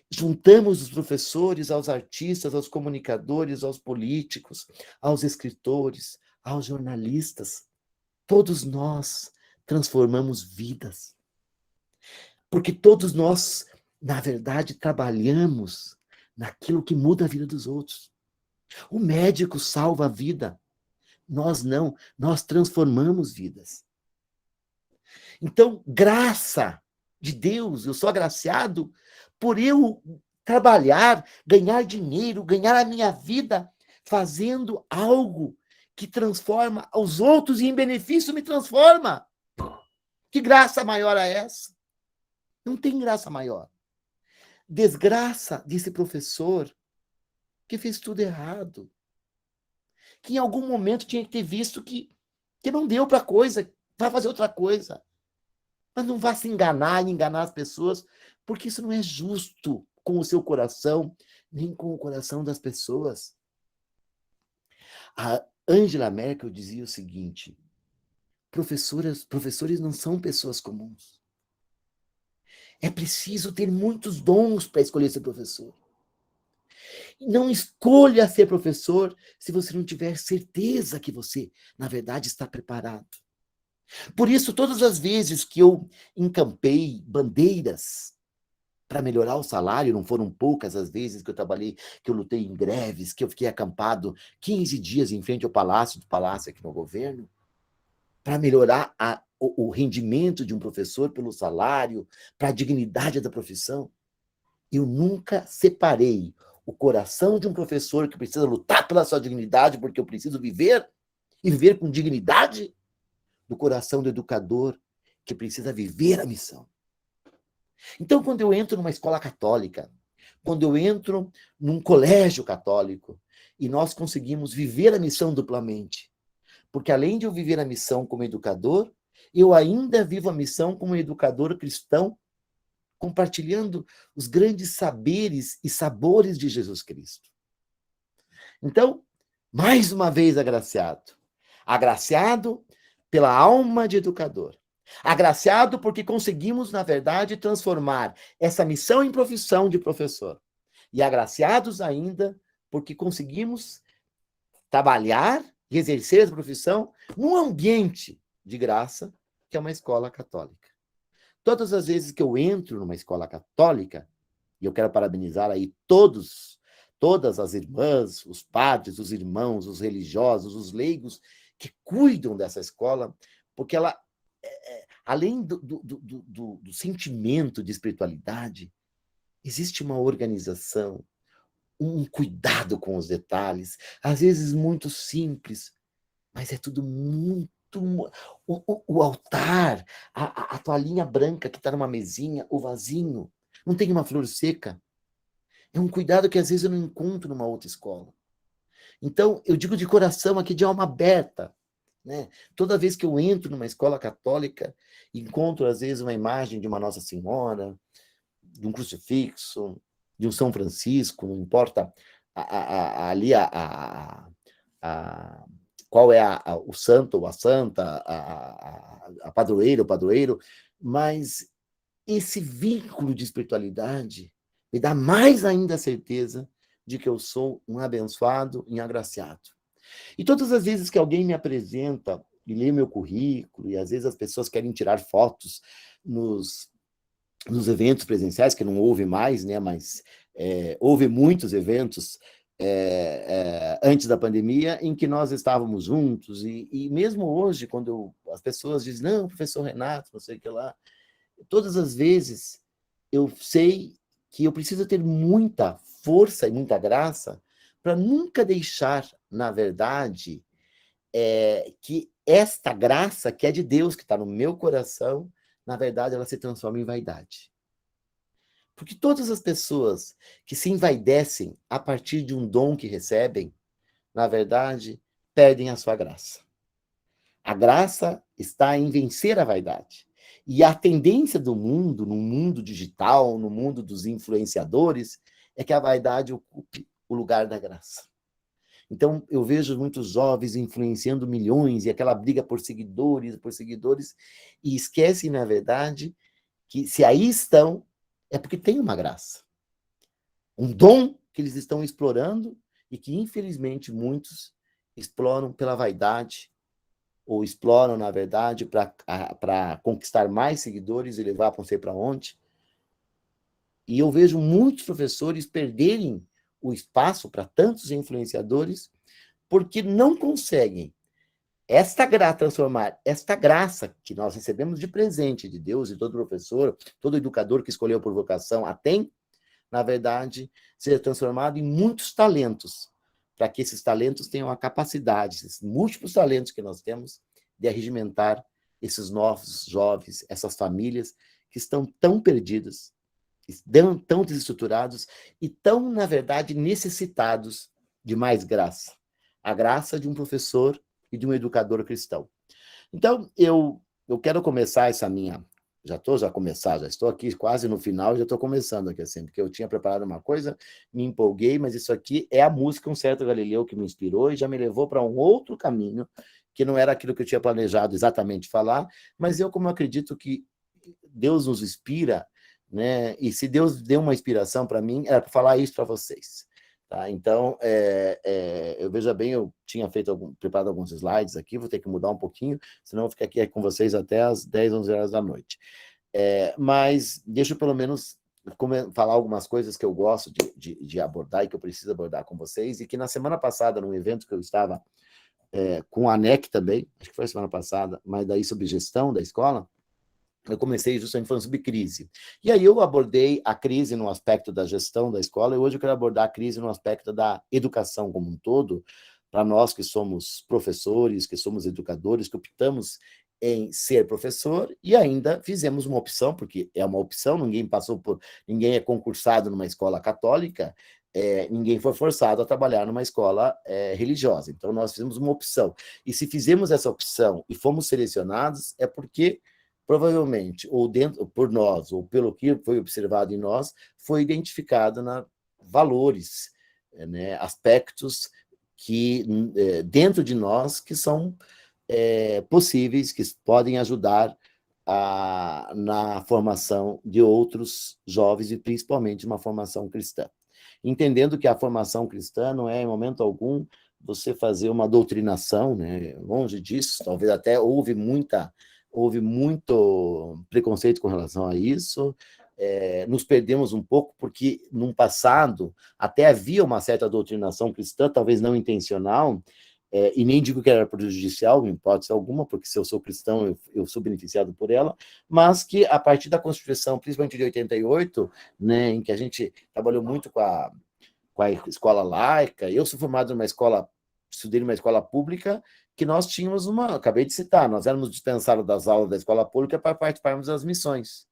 Juntamos os professores aos artistas, aos comunicadores, aos políticos, aos escritores, aos jornalistas. Todos nós transformamos vidas. Porque todos nós, na verdade, trabalhamos naquilo que muda a vida dos outros. O médico salva a vida. Nós não, nós transformamos vidas. Então, graça de Deus, eu sou agraciado por eu trabalhar, ganhar dinheiro, ganhar a minha vida fazendo algo que transforma os outros e em benefício me transforma. Que graça maior é essa? Não tem graça maior. Desgraça desse professor que fez tudo errado. Que em algum momento tinha que ter visto que não deu para a coisa, vai fazer outra coisa. Mas não vá se enganar e enganar as pessoas, porque isso não é justo com o seu coração, nem com o coração das pessoas. A Angela Merkel dizia o seguinte: professores não são pessoas comuns. É preciso ter muitos dons para escolher ser professor. Não escolha ser professor se você não tiver certeza que você, na verdade, está preparado. Por isso, todas as vezes que eu encampei bandeiras para melhorar o salário, não foram poucas as vezes que eu trabalhei, que eu lutei em greves, que eu fiquei acampado 15 dias em frente ao palácio aqui no governo, para melhorar o rendimento de um professor pelo salário, para a dignidade da profissão. Eu nunca separei o coração de um professor que precisa lutar pela sua dignidade, porque eu preciso viver, e viver com dignidade, do coração do educador, que precisa viver a missão. Então, quando eu entro numa escola católica, quando eu entro num colégio católico, e nós conseguimos viver a missão duplamente, porque além de eu viver a missão como educador, eu ainda vivo a missão como educador cristão, compartilhando os grandes saberes e sabores de Jesus Cristo. Então, mais uma vez agraciado. Agraciado pela alma de educador. Agraciado porque conseguimos, na verdade, transformar essa missão em profissão de professor. E agraciados ainda porque conseguimos trabalhar e exercer essa profissão num ambiente de graça, que é uma escola católica. Todas as vezes que eu entro numa escola católica, e eu quero parabenizar aí todas as irmãs, os padres, os irmãos, os religiosos, os leigos, que cuidam dessa escola, porque ela, além do sentimento de espiritualidade, existe uma organização, um cuidado com os detalhes, às vezes muito simples, mas é tudo muito... O altar, a toalhinha branca que está numa mesinha, o vasinho, não tem uma flor seca. É um cuidado que às vezes eu não encontro numa outra escola. Então, eu digo de coração aqui, de alma aberta, né? Toda vez que eu entro numa escola católica, encontro às vezes uma imagem de uma Nossa Senhora, de um crucifixo, de um São Francisco, não importa ali qual é o santo ou a santa, a padroeira, o padroeiro, mas esse vínculo de espiritualidade me dá mais ainda a certeza de que eu sou um abençoado e agraciado. E todas as vezes que alguém me apresenta e lê meu currículo, e às vezes as pessoas querem tirar fotos nos eventos presenciais, que não houve mais, né, mas houve muitos eventos antes da pandemia, em que nós estávamos juntos, e mesmo hoje, quando as pessoas dizem, não, professor Renato, não sei o que lá, todas as vezes eu sei que eu preciso ter muita força e muita graça para nunca deixar, na verdade, que esta graça, que é de Deus, que está no meu coração, na verdade, ela se transforma em vaidade. Porque todas as pessoas que se envaidecem a partir de um dom que recebem, na verdade, perdem a sua graça. A graça está em vencer a vaidade. E a tendência do mundo, no mundo digital, no mundo dos influenciadores, é que a vaidade ocupe o lugar da graça. Então, eu vejo muitos jovens influenciando milhões, e aquela briga por seguidores, e esquecem, na verdade, que se aí estão, é porque tem uma graça. Um dom que eles estão explorando e que, infelizmente, muitos exploram pela vaidade, ou exploram, na verdade, para conquistar mais seguidores e levar para não sei para onde. E eu vejo muitos professores perderem o espaço para tantos influenciadores porque não conseguem transformar esta graça que nós recebemos de presente de Deus, e todo professor, todo educador que escolheu por vocação a tem, na verdade, ser transformado em muitos talentos, para que esses talentos tenham a capacidade, esses múltiplos talentos que nós temos, de arregimentar esses novos jovens, essas famílias que estão tão perdidas, tão desestruturados e tão, na verdade, necessitados de mais graça. A graça de um professor e de um educador cristão. Então, eu quero começar essa minha... Já estou aqui quase no final, já estou começando aqui assim, porque eu tinha preparado uma coisa, me empolguei, mas isso aqui é a música Um Certo Galileu que me inspirou e já me levou para um outro caminho, que não era aquilo que eu tinha planejado exatamente falar, mas como eu acredito que Deus nos inspira, né? E se Deus deu uma inspiração para mim, era para falar isso para vocês. Tá? Então, eu veja bem, eu tinha preparado alguns slides aqui, vou ter que mudar um pouquinho, senão eu vou ficar aqui com vocês até as 10, 11 horas da noite. Mas deixa eu pelo menos falar algumas coisas que eu gosto de abordar e que eu preciso abordar com vocês, e que na semana passada, num evento que eu estava com a ANEC também, acho que foi a semana passada, mas daí sobre gestão da escola, eu comecei justamente falando sobre crise. E aí eu abordei a crise no aspecto da gestão da escola, e hoje eu quero abordar a crise no aspecto da educação como um todo, para nós que somos professores, que somos educadores, que optamos em ser professor, e ainda fizemos uma opção, porque é uma opção, ninguém é concursado numa escola católica, ninguém foi forçado a trabalhar numa escola religiosa. Então, nós fizemos uma opção. E se fizemos essa opção e fomos selecionados, é porque provavelmente, ou por nós, ou pelo que foi observado em nós, foi identificado valores, né, aspectos que dentro de nós que são possíveis, que podem ajudar na formação de outros jovens, e principalmente uma formação cristã. Entendendo que a formação cristã não é, em momento algum, você fazer uma doutrinação, né? Longe disso, talvez até houve muito preconceito com relação a isso, nos perdemos um pouco, porque, num passado, até havia uma certa doutrinação cristã, talvez não intencional, e nem digo que era prejudicial, em hipótese alguma, porque se eu sou cristão, eu sou beneficiado por ela, mas que, a partir da Constituição, principalmente de 88, né, em que a gente trabalhou muito com a escola laica, eu sou formado estudei numa escola pública, que nós tínhamos acabei de citar, nós éramos dispensados das aulas da escola pública para participarmos das missões.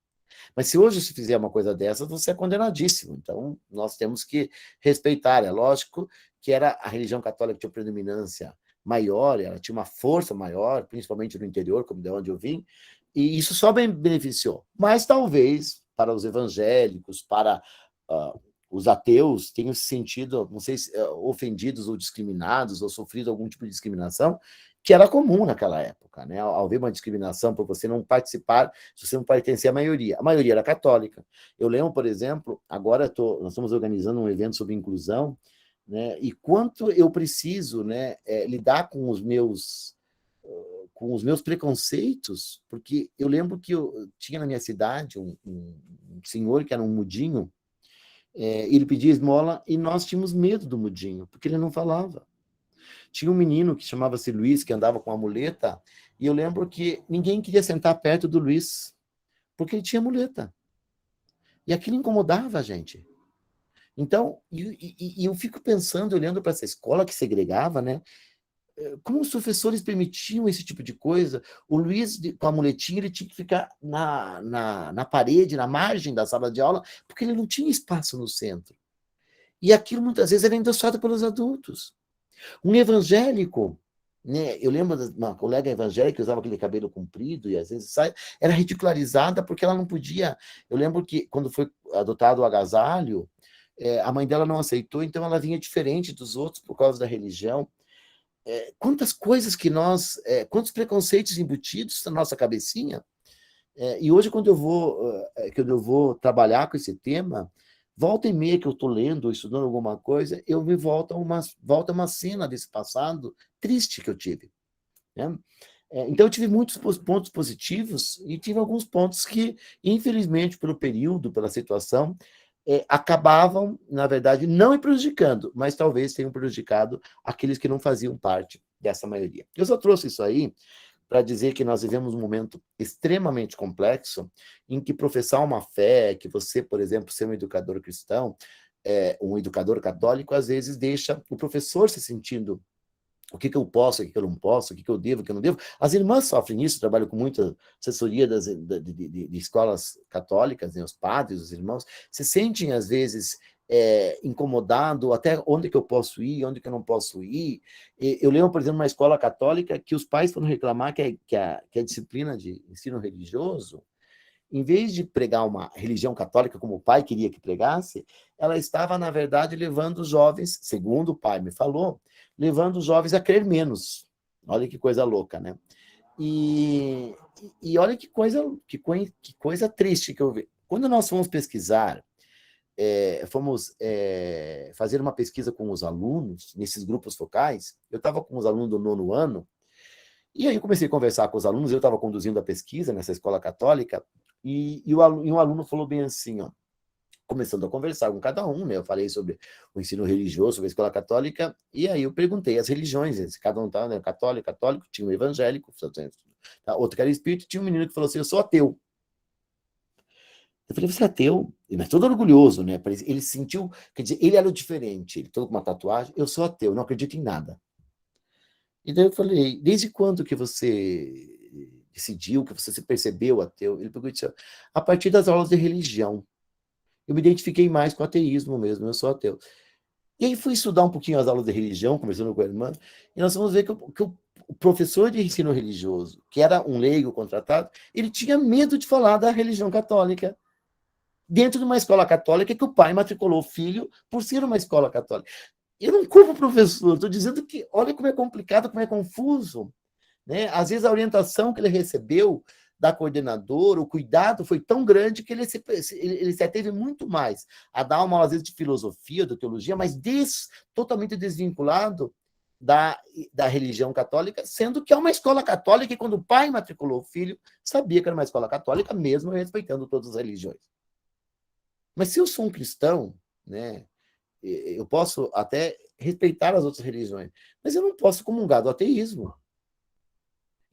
Mas se hoje se fizer uma coisa dessa, você é condenadíssimo. Então, nós temos que respeitar. É lógico que a religião católica tinha predominância maior, ela tinha uma força maior, principalmente no interior, como de onde eu vim, e isso só beneficiou. Mas talvez para os evangélicos, para os ateus tenham se sentido, não sei se ofendidos ou discriminados, ou sofrido algum tipo de discriminação, que era comum naquela época, né? Ao ver uma discriminação por você não participar, se você não pertencer à maioria. A maioria era católica. Eu lembro, por exemplo, agora nós estamos organizando um evento sobre inclusão, né? E quanto eu preciso, né, lidar com os meus preconceitos, porque eu lembro que eu tinha na minha cidade um senhor que era um mudinho, ele pedia esmola e nós tínhamos medo do mudinho, porque ele não falava. Tinha um menino que chamava-se Luiz, que andava com a muleta, e eu lembro que ninguém queria sentar perto do Luiz, porque ele tinha muleta. E aquilo incomodava a gente. Então, eu fico pensando, olhando para essa escola que segregava, né? Como os professores permitiam esse tipo de coisa? O Luiz, com a muletinha, ele tinha que ficar na parede, na margem da sala de aula, porque ele não tinha espaço no centro. E aquilo, muitas vezes, era endossado pelos adultos. Um evangélico, né? Eu lembro de uma colega evangélica que usava aquele cabelo comprido e às vezes era ridicularizada porque ela não podia. Eu lembro que, quando foi adotado o agasalho, a mãe dela não aceitou, então ela vinha diferente dos outros por causa da religião. Quantas coisas que quantos preconceitos embutidos na nossa cabecinha. E hoje, quando eu vou trabalhar com esse tema, volta e meia que eu estou lendo ou estudando alguma coisa, eu me volto a uma cena desse passado triste que eu tive, né? Então, eu tive muitos pontos positivos e tive alguns pontos que, infelizmente, pelo período, pela situação, acabavam, na verdade, não me prejudicando, mas talvez tenham prejudicado aqueles que não faziam parte dessa maioria. Eu só trouxe isso aí para dizer que nós vivemos um momento extremamente complexo, em que professar uma fé, que você, por exemplo, ser um educador cristão, um educador católico, às vezes deixa o professor se sentindo o que eu posso, o que eu não posso, o que eu devo, o que eu não devo. As irmãs sofrem isso, trabalho com muita assessoria de escolas católicas, né, os padres, os irmãos, se sentem, às vezes, incomodado, até onde que eu posso ir, onde que eu não posso ir. Eu lembro, por exemplo, uma escola católica que os pais foram reclamar que a disciplina de ensino religioso, em vez de pregar uma religião católica como o pai queria que pregasse, ela estava, na verdade, levando os jovens, segundo o pai me falou, levando os jovens a crer menos. Olha que coisa louca, né? E olha que coisa triste que eu vi. Quando nós fomos pesquisar, fomos fazer uma pesquisa com os alunos, nesses grupos focais, eu estava com os alunos do 9º ano, e aí eu comecei a conversar com os alunos, eu estava conduzindo a pesquisa nessa escola católica, e um aluno falou bem assim, ó, começando a conversar com cada um, né? Eu falei sobre o ensino religioso, sobre a escola católica, e aí eu perguntei as religiões, cada um tá, né? Católico, tinha um evangélico, outro que era espírito, tinha um menino que falou assim, eu sou ateu. Eu falei, você é ateu? Mas todo orgulhoso, né? Ele sentiu, quer dizer, ele era o diferente, ele todo com uma tatuagem, eu sou ateu, não acredito em nada. E daí eu falei, desde quando que você decidiu, que você se percebeu ateu? Ele pegou e disse, a partir das aulas de religião. Eu me identifiquei mais com o ateísmo mesmo, eu sou ateu. E aí fui estudar um pouquinho as aulas de religião, conversando com a irmã, e nós vamos ver que o professor de ensino religioso, que era um leigo contratado, ele tinha medo de falar da religião católica, dentro de uma escola católica que o pai matriculou o filho por ser uma escola católica. Eu não culpo o professor, estou dizendo que olha como é complicado, como é confuso, né? Às vezes a orientação que ele recebeu da coordenadora, o cuidado foi tão grande que ele se ateve muito mais a dar uma aula, às vezes, de filosofia, de teologia, mas totalmente desvinculado da religião católica, sendo que é uma escola católica e quando o pai matriculou o filho, sabia que era uma escola católica, mesmo respeitando todas as religiões. Mas se eu sou um cristão, né, eu posso até respeitar as outras religiões, mas eu não posso comungar do ateísmo.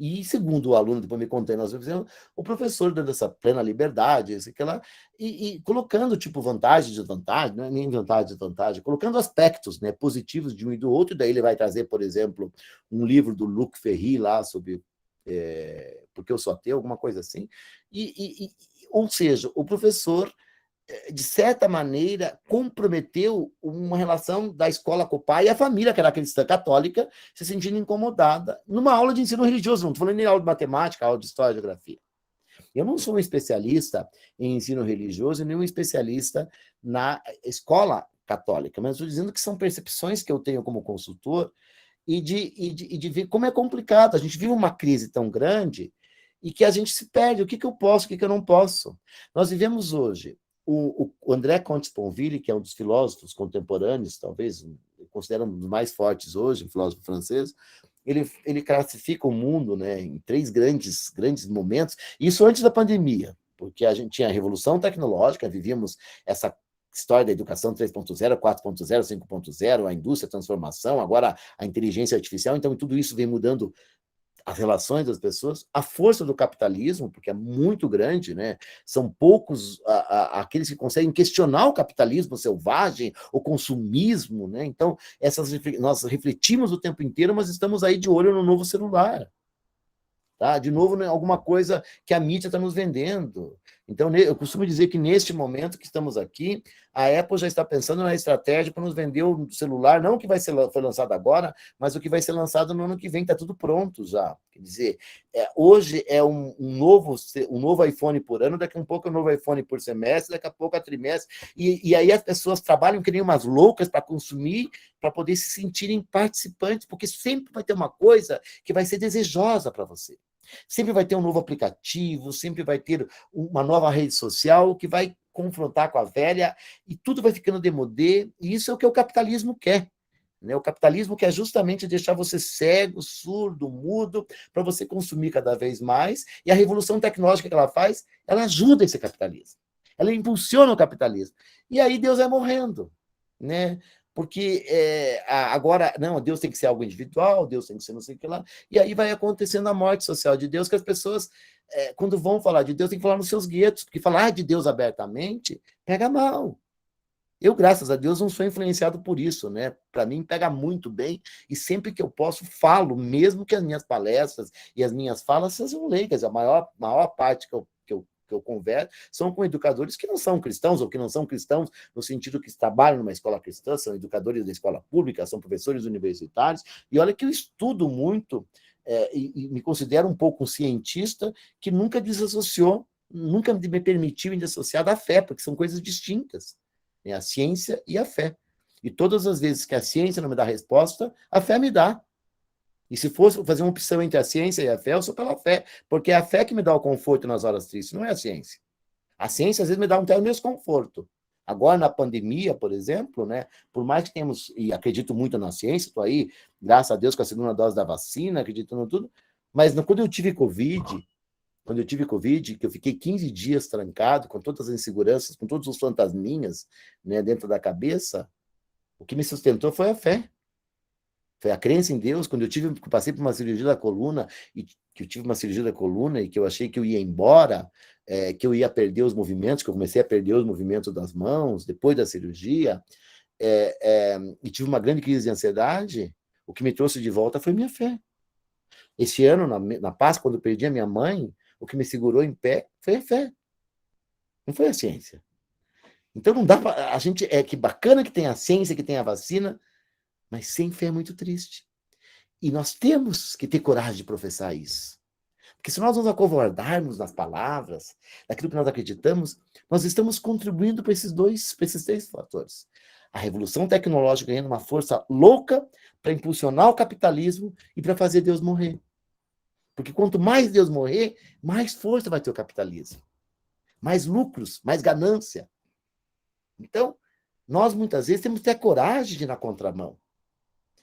E, segundo o aluno, depois me contei, nós fizemos, o professor dando essa plena liberdade, e colocando, tipo, vantagem e desvantagem, não é nem vantagem e desvantagem, colocando aspectos, né, positivos de um e do outro, e daí ele vai trazer, por exemplo, um livro do Luc Ferry lá sobre porque eu sou ateu, alguma coisa assim. Ou seja, o professor, de certa maneira, comprometeu uma relação da escola com o pai e a família, que era cristã católica, se sentindo incomodada numa aula de ensino religioso. Não estou falando nem aula de matemática, aula de história e geografia. Eu não sou um especialista em ensino religioso, nem um especialista na escola católica, mas estou dizendo que são percepções que eu tenho como consultor e de ver como é complicado. A gente vive uma crise tão grande e que a gente se perde. O que eu posso, o que eu não posso? Nós vivemos hoje. O André Comte-Sponville, que é um dos filósofos contemporâneos, talvez, considero um dos mais fortes hoje, um filósofo francês, ele classifica o mundo, né, em 3 grandes momentos, isso antes da pandemia, porque a gente tinha a revolução tecnológica, vivíamos essa história da educação 3.0, 4.0, 5.0, a indústria, a transformação, agora a inteligência artificial, então tudo isso vem mudando as relações das pessoas, a força do capitalismo, porque é muito grande, né? São poucos aqueles que conseguem questionar o capitalismo selvagem, o consumismo, né? Então, nós refletimos o tempo inteiro, mas estamos aí de olho no novo celular. Tá? De novo, né, alguma coisa que a mídia está nos vendendo. Então, eu costumo dizer que neste momento que estamos aqui, a Apple já está pensando na estratégia para nos vender o celular, não o que foi lançado agora, mas o que vai ser lançado no ano que vem, está tudo pronto já. Quer dizer, hoje é um novo iPhone por ano, daqui a um pouco é um novo iPhone por semestre, daqui a pouco é trimestre, e aí as pessoas trabalham que nem umas loucas para consumir, para poder se sentirem participantes, porque sempre vai ter uma coisa que vai ser desejosa para você. Sempre vai ter um novo aplicativo, sempre vai ter uma nova rede social que vai confrontar com a velha e tudo vai ficando demodê, e isso é o que o capitalismo quer. Né? O capitalismo quer justamente deixar você cego, surdo, mudo, para você consumir cada vez mais, e a revolução tecnológica que ela faz, ela ajuda esse capitalismo. Ela impulsiona o capitalismo. E aí Deus vai morrendo, né? Porque agora, não, Deus tem que ser algo individual, Deus tem que ser não sei o que lá, e aí vai acontecendo a morte social de Deus, que as pessoas, quando vão falar de Deus, tem que falar nos seus guetos, porque falar de Deus abertamente pega mal. Eu, graças a Deus, não sou influenciado por isso, né? Para mim, pega muito bem, e sempre que eu posso, falo, mesmo que as minhas palestras e as minhas falas sejam leigas, a maior parte que eu converso são com educadores que não são cristãos, ou que não são cristãos no sentido que trabalham numa escola cristã, são educadores da escola pública, são professores universitários, e olha que eu estudo muito, e me considero um pouco um cientista que nunca desassociou, nunca me permitiu desassociar da fé, porque são coisas distintas, né? A ciência e a fé. E todas as vezes que a ciência não me dá resposta, a fé me dá. E se fosse fazer uma opção entre a ciência e a fé, eu sou pela fé, porque é a fé que me dá o conforto nas horas tristes, não é a ciência. A ciência, às vezes, me dá um desconforto. Agora, na pandemia, por exemplo, né, por mais que temos, e acredito muito na ciência, estou aí, graças a Deus, com a 2ª dose da vacina, acredito em tudo, mas quando eu tive Covid, que eu fiquei 15 dias trancado, com todas as inseguranças, com todos os fantasminhas, né, dentro da cabeça, o que me sustentou foi a fé. Foi a crença em Deus. Quando eu passei por uma cirurgia da coluna, e que eu tive uma cirurgia da coluna e que eu achei que eu ia embora, que eu ia perder os movimentos, que eu comecei a perder os movimentos das mãos depois da cirurgia, e tive uma grande crise de ansiedade, o que me trouxe de volta foi minha fé. Esse ano, na Páscoa, quando eu perdi a minha mãe, o que me segurou em pé foi a fé. Não foi a ciência. Então não dá para... que bacana que tem a ciência, que tem a vacina, mas sem fé é muito triste. E nós temos que ter coragem de professar isso. Porque se nós nos acovardarmos nas palavras, daquilo que nós acreditamos, nós estamos contribuindo para esses 3 fatores. A revolução tecnológica ganhando uma força louca para impulsionar o capitalismo e para fazer Deus morrer. Porque quanto mais Deus morrer, mais força vai ter o capitalismo. Mais lucros, mais ganância. Então, nós muitas vezes temos que ter a coragem de ir na contramão.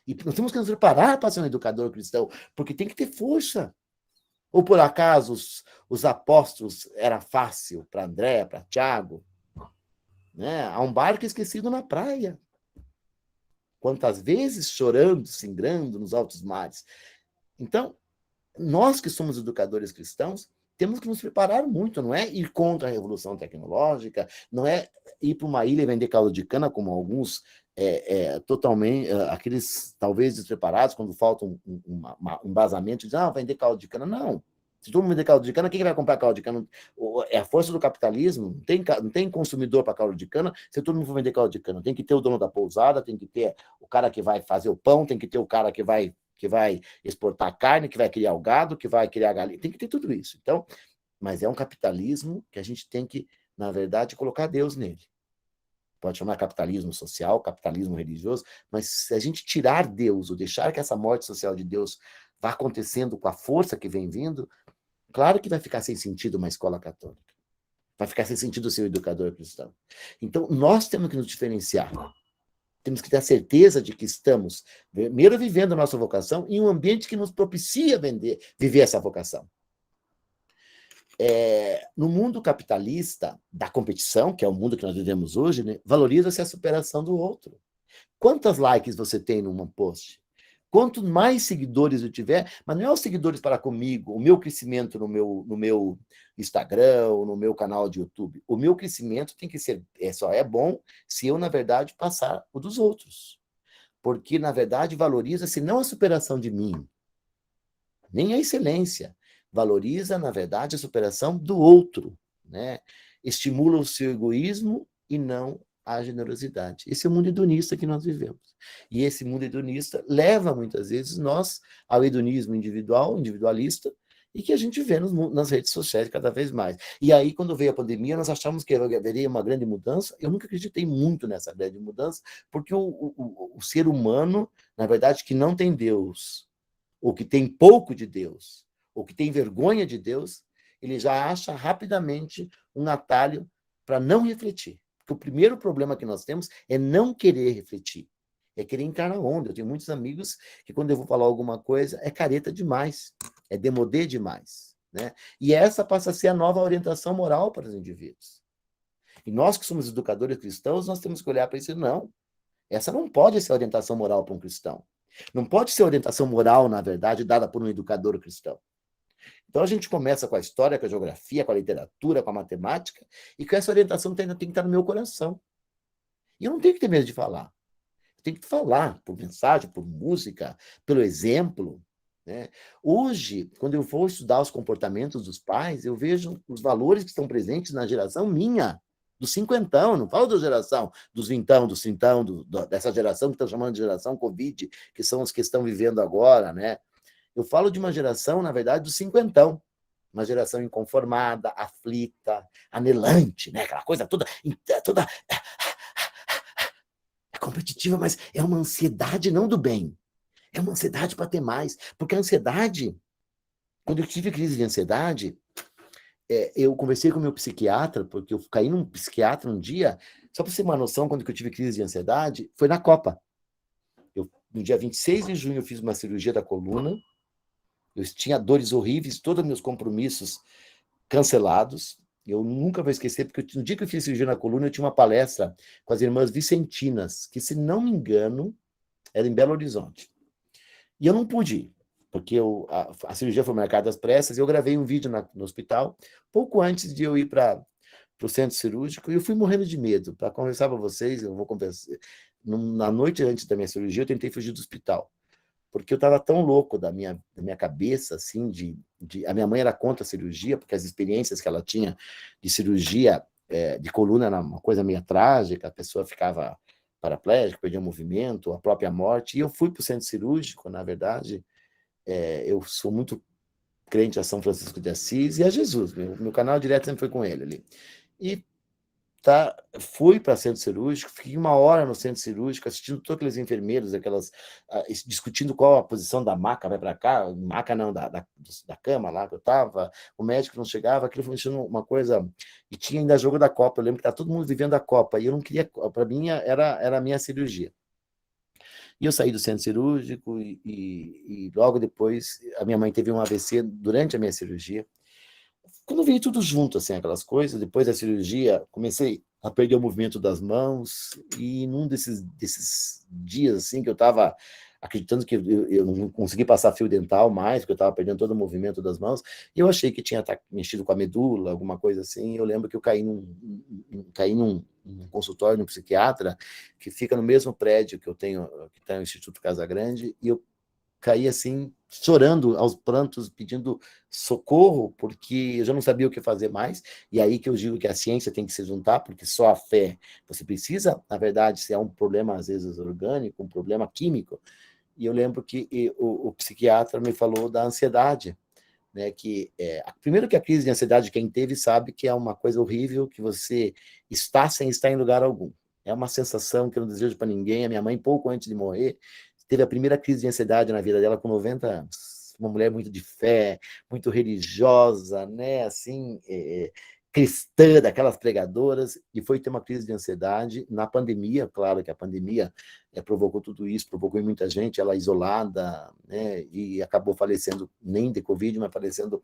E nós temos que nos preparar para ser um educador cristão, porque tem que ter força. Ou por acaso os apóstolos era fácil para André, para Tiago? Né? Há um barco esquecido na praia. Quantas vezes chorando, singrando nos altos mares. Então, nós que somos educadores cristãos, temos que nos preparar muito, não é ir contra a revolução tecnológica, não é ir para uma ilha e vender caldo de cana, como alguns totalmente, aqueles talvez despreparados, quando falta um embasamento, dizem, vender caldo de cana. Não. Se todo mundo vender caldo de cana, quem vai comprar caldo de cana? É a força do capitalismo, não tem consumidor para caldo de cana, se todo mundo for vender caldo de cana. Tem que ter o dono da pousada, tem que ter o cara que vai fazer o pão, tem que ter o cara que vai exportar carne, que vai criar o gado, que vai criar a galinha, tem que ter tudo isso. Então, mas é um capitalismo que a gente tem que, na verdade, colocar Deus nele. Pode chamar capitalismo social, capitalismo religioso, mas se a gente tirar Deus, ou deixar que essa morte social de Deus vá acontecendo com a força que vem vindo, claro que vai ficar sem sentido uma escola católica. Vai ficar sem sentido ser um educador cristão. Então, nós temos que nos diferenciar. Temos que ter a certeza de que estamos, primeiro, vivendo a nossa vocação em um ambiente que nos propicia viver essa vocação. No mundo capitalista, da competição, que é o mundo que nós vivemos hoje, né, valoriza-se a superação do outro. Quantos likes você tem num post? Quanto mais seguidores eu tiver, mas não é os seguidores para comigo, o meu crescimento no meu Instagram, ou no meu canal de YouTube. O meu crescimento tem que ser, só é bom se eu, na verdade, passar o dos outros. Porque, na verdade, valoriza-se não a superação de mim, nem a excelência. Valoriza, na verdade, a superação do outro, né? Estimula o seu egoísmo e não a generosidade. Esse é o mundo hedonista que nós vivemos. E esse mundo hedonista leva, muitas vezes, nós ao hedonismo individualista, e que a gente vê nas redes sociais cada vez mais. E aí, quando veio a pandemia, nós achamos que haveria uma grande mudança. Eu nunca acreditei muito nessa grande mudança, porque o ser humano, na verdade, que não tem Deus, ou que tem pouco de Deus, ou que tem vergonha de Deus, ele já acha rapidamente um atalho para não refletir. Porque o primeiro problema que nós temos é não querer refletir, é querer entrar na onda. Eu tenho muitos amigos que, quando eu vou falar alguma coisa, é careta demais, é demodê demais, né? E essa passa a ser a nova orientação moral para os indivíduos. E nós que somos educadores cristãos, nós temos que olhar para isso e não. Essa não pode ser a orientação moral para um cristão. Não pode ser a orientação moral, na verdade, dada por um educador cristão. Então, a gente começa com a história, com a geografia, com a literatura, com a matemática, e com essa orientação tem que estar no meu coração. E eu não tenho que ter medo de falar. Eu tenho que falar por mensagem, por música, pelo exemplo, né? Hoje, quando eu vou estudar os comportamentos dos pais, eu vejo os valores que estão presentes na geração minha, dos cinquentão, não falo da geração dos vintão, dos trintão, dessa geração que estão chamando de geração Covid, que são os que estão vivendo agora, né? Eu falo de uma geração, na verdade, do cinquentão. Uma geração inconformada, aflita, anelante, né? Aquela coisa toda é competitiva, mas é uma ansiedade não do bem. É uma ansiedade para ter mais. Porque a ansiedade, quando eu tive crise de ansiedade, eu conversei com o meu psiquiatra, porque eu caí num psiquiatra um dia, só para você ter uma noção, quando eu tive crise de ansiedade, foi na Copa. No dia 26 de junho, eu fiz uma cirurgia da coluna. Eu tinha dores horríveis, todos os meus compromissos cancelados. Eu nunca vou esquecer, porque no dia que eu fiz cirurgia na coluna, eu tinha uma palestra com as irmãs Vicentinas, que, se não me engano, era em Belo Horizonte. E eu não pude ir, porque a cirurgia foi marcada às pressas, e eu gravei um vídeo no hospital, pouco antes de eu ir para o centro cirúrgico, e eu fui morrendo de medo. Para conversar para vocês, eu vou conversar. Na noite antes da minha cirurgia, eu tentei fugir do hospital, porque eu estava tão louco da minha cabeça, assim, a minha mãe era contra a cirurgia, porque as experiências que ela tinha de cirurgia de coluna era uma coisa meio trágica, a pessoa ficava paraplégica, perdia o movimento, a própria morte, e eu fui para o centro cirúrgico, na verdade, eu sou muito crente a São Francisco de Assis e a Jesus, meu canal direto sempre foi com ele ali. E fui para o centro cirúrgico, fiquei 1 hora no centro cirúrgico, assistindo todos aqueles enfermeiros, discutindo qual a posição da maca, vai para cá, maca não, da cama lá que eu estava, o médico não chegava, aquilo foi uma coisa, e tinha ainda jogo da Copa, eu lembro que estava todo mundo vivendo a Copa, e eu não queria, para mim era a minha cirurgia. E eu saí do centro cirúrgico, e logo depois, a minha mãe teve um AVC durante a minha cirurgia. Quando veio tudo junto, assim, aquelas coisas, depois da cirurgia, comecei a perder o movimento das mãos, e num desses dias, assim, que eu estava acreditando que eu não consegui passar fio dental mais, porque eu estava perdendo todo o movimento das mãos, e eu achei que tinha mexido com a medula, alguma coisa assim. Eu lembro que eu caí num consultório, num psiquiatra, que fica no mesmo prédio que eu tenho, que está no Instituto Casa Grande, e eu caí assim, chorando aos prantos, pedindo socorro, porque eu já não sabia o que fazer mais. E aí que eu digo que a ciência tem que se juntar, porque só a fé, você precisa, na verdade, se é um problema às vezes orgânico, um problema químico. E eu lembro que o psiquiatra me falou da ansiedade, né, primeiro que a crise de ansiedade, quem teve sabe que é uma coisa horrível, que você está sem estar em lugar algum. É uma sensação que eu não desejo para ninguém. A minha mãe, pouco antes de morrer, teve a primeira crise de ansiedade na vida dela com 90 anos. Uma mulher muito de fé, muito religiosa, né, assim, cristã, daquelas pregadoras, e foi ter uma crise de ansiedade na pandemia. Claro que a pandemia provocou tudo isso, provocou em muita gente, ela isolada, né, e acabou falecendo, nem de Covid, mas falecendo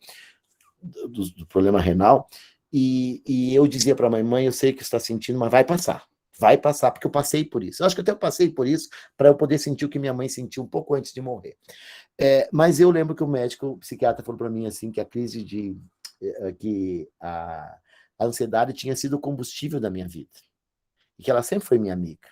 do problema renal. E eu dizia para a mãe, eu sei que você está sentindo, mas vai passar, porque eu passei por isso. Eu acho que até eu passei por isso para eu poder sentir o que minha mãe sentiu um pouco antes de morrer. Mas eu lembro que o psiquiatra falou para mim assim, que a crise que a ansiedade tinha sido o combustível da minha vida, e que ela sempre foi minha amiga.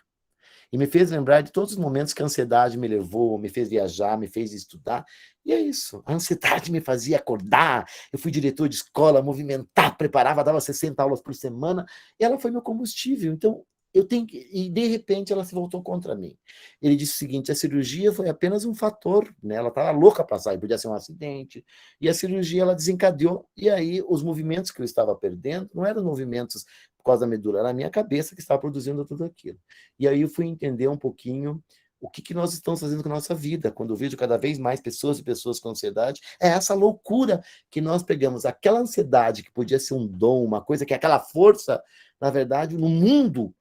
E me fez lembrar de todos os momentos que a ansiedade me levou, me fez viajar, me fez estudar. E é isso, a ansiedade me fazia acordar. Eu fui diretor de escola, movimentar, preparava, dava 60 aulas por semana, e ela foi meu combustível. Então, e de repente ela se voltou contra mim. Ele disse o seguinte: a cirurgia foi apenas um fator, né? Ela estava louca para sair, podia ser um acidente, e a cirurgia ela desencadeou, e aí os movimentos que eu estava perdendo não eram movimentos por causa da medula, era a minha cabeça que estava produzindo tudo aquilo. E aí eu fui entender um pouquinho o que nós estamos fazendo com a nossa vida. Quando eu vejo cada vez mais pessoas e pessoas com ansiedade, é essa loucura que nós pegamos aquela ansiedade que podia ser um dom, uma coisa que é aquela força, na verdade, no mundo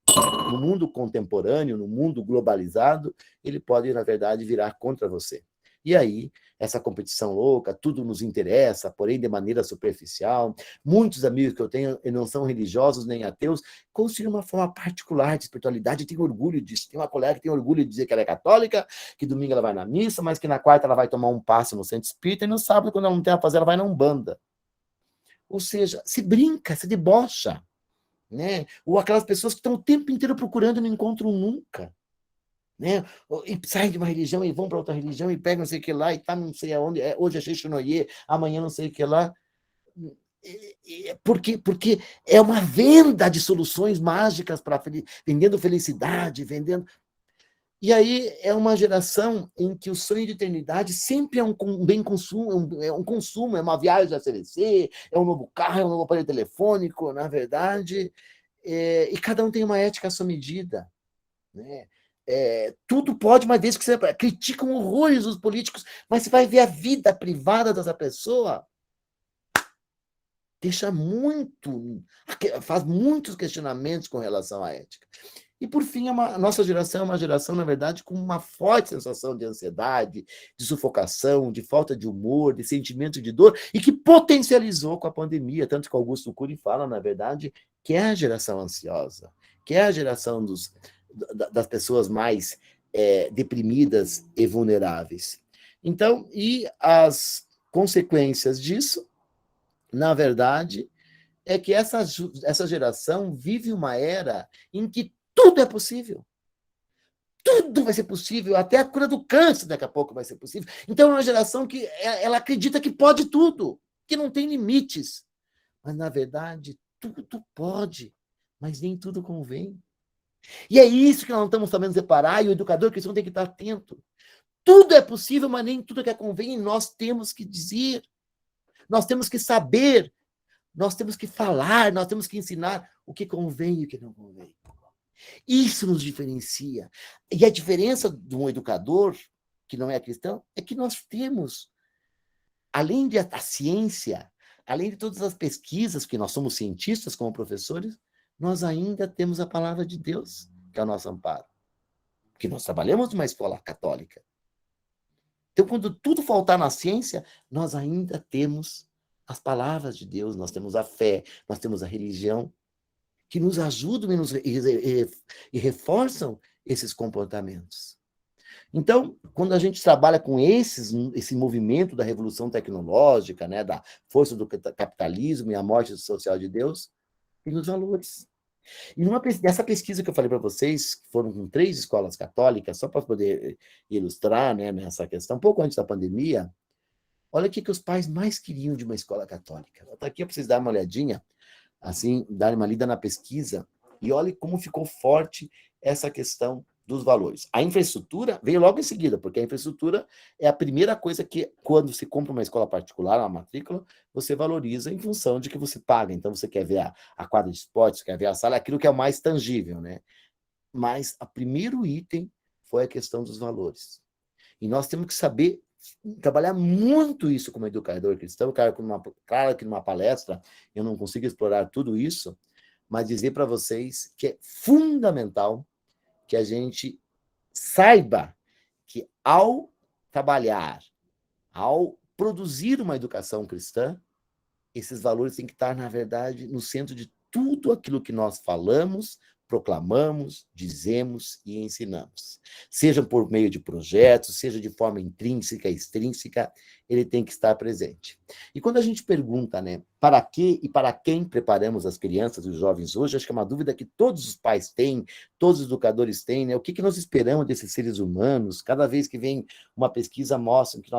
contemporâneo, no mundo globalizado, ele pode, na verdade, virar contra você. E aí, essa competição louca, tudo nos interessa, porém de maneira superficial. Muitos amigos que eu tenho não são religiosos nem ateus, construíram uma forma particular de espiritualidade, e tenho orgulho disso. Tem uma colega que tem orgulho de dizer que ela é católica, que domingo ela vai na missa, mas que na quarta ela vai tomar um passe no centro espírita, e no sábado, quando ela não tem a fazer, ela vai na Umbanda. Ou seja, se brinca, se debocha, né? Ou aquelas pessoas que estão o tempo inteiro procurando e não encontram nunca. Né? E saem de uma religião e vão para outra religião e pegam não sei o que lá e tá não sei aonde, hoje é Xexonoye, amanhã não sei o que lá. Porque é uma venda de soluções mágicas para vendendo felicidade, vendendo. E aí é uma geração em que o sonho de eternidade sempre é um bem consumo, é um consumo, é uma viagem a CVC, é um novo carro, é um novo aparelho telefônico, na verdade, e cada um tem uma ética à sua medida, né? Tudo pode, uma vez que você critica horrores os políticos, mas você vai ver a vida privada dessa pessoa, faz muitos questionamentos com relação à ética. E, por fim, a nossa geração é uma geração, na verdade, com uma forte sensação de ansiedade, de sufocação, de falta de humor, de sentimento de dor, e que potencializou com a pandemia, tanto que Augusto Cury fala, na verdade, que é a geração ansiosa, que é a geração das pessoas mais deprimidas e vulneráveis. Então, e as consequências disso, na verdade, é que essa geração vive uma era em que tudo é possível. Tudo vai ser possível, até a cura do câncer daqui a pouco vai ser possível. Então é uma geração que ela acredita que pode tudo, que não tem limites. Mas, na verdade, tudo pode, mas nem tudo convém. E é isso que nós não estamos sabendo separar, e o educador cristão tem que estar atento. Tudo é possível, mas nem tudo que convém, e nós temos que dizer, nós temos que saber, nós temos que falar, nós temos que ensinar o que convém e o que não convém. Isso nos diferencia. E a diferença de um educador que não é cristão é que nós temos, além da ciência, além de todas as pesquisas, que nós somos cientistas como professores, nós ainda temos a palavra de Deus, que é o nosso amparo. Porque nós trabalhamos numa escola católica. Então, quando tudo faltar na ciência, nós ainda temos as palavras de Deus, nós temos a fé, nós temos a religião, que nos ajudam e reforçam esses comportamentos. Então, quando a gente trabalha com esse movimento da revolução tecnológica, né, da força do capitalismo e a morte social de Deus, tem os valores. E dessa pesquisa que eu falei para vocês, que foram com 3 escolas católicas, só para poder ilustrar, né, nessa questão, um pouco antes da pandemia, olha o que os pais mais queriam de uma escola católica. Está aqui para vocês darem uma olhadinha, assim, darem uma lida na pesquisa, e olhe como ficou forte essa questão dos valores. A infraestrutura veio logo em seguida, porque a infraestrutura é a primeira coisa que, quando se compra uma escola particular, uma matrícula, você valoriza em função de que você paga. Então, você quer ver a quadra de esportes, você quer ver a sala, aquilo que é o mais tangível, né? Mas o primeiro item foi a questão dos valores. E nós temos que saber trabalhar muito isso como educador cristão. Claro que numa palestra eu não consigo explorar tudo isso, mas dizer para vocês que é fundamental que a gente saiba que, ao trabalhar, ao produzir uma educação cristã, esses valores têm que estar, na verdade, no centro de tudo aquilo que nós falamos, proclamamos, dizemos e ensinamos. Seja por meio de projetos, seja de forma intrínseca, extrínseca, ele tem que estar presente. E quando a gente pergunta, né, para que e para quem preparamos as crianças e os jovens hoje, acho que é uma dúvida que todos os pais têm, todos os educadores têm, né? O que nós esperamos desses seres humanos? Cada vez que vem uma pesquisa, mostra que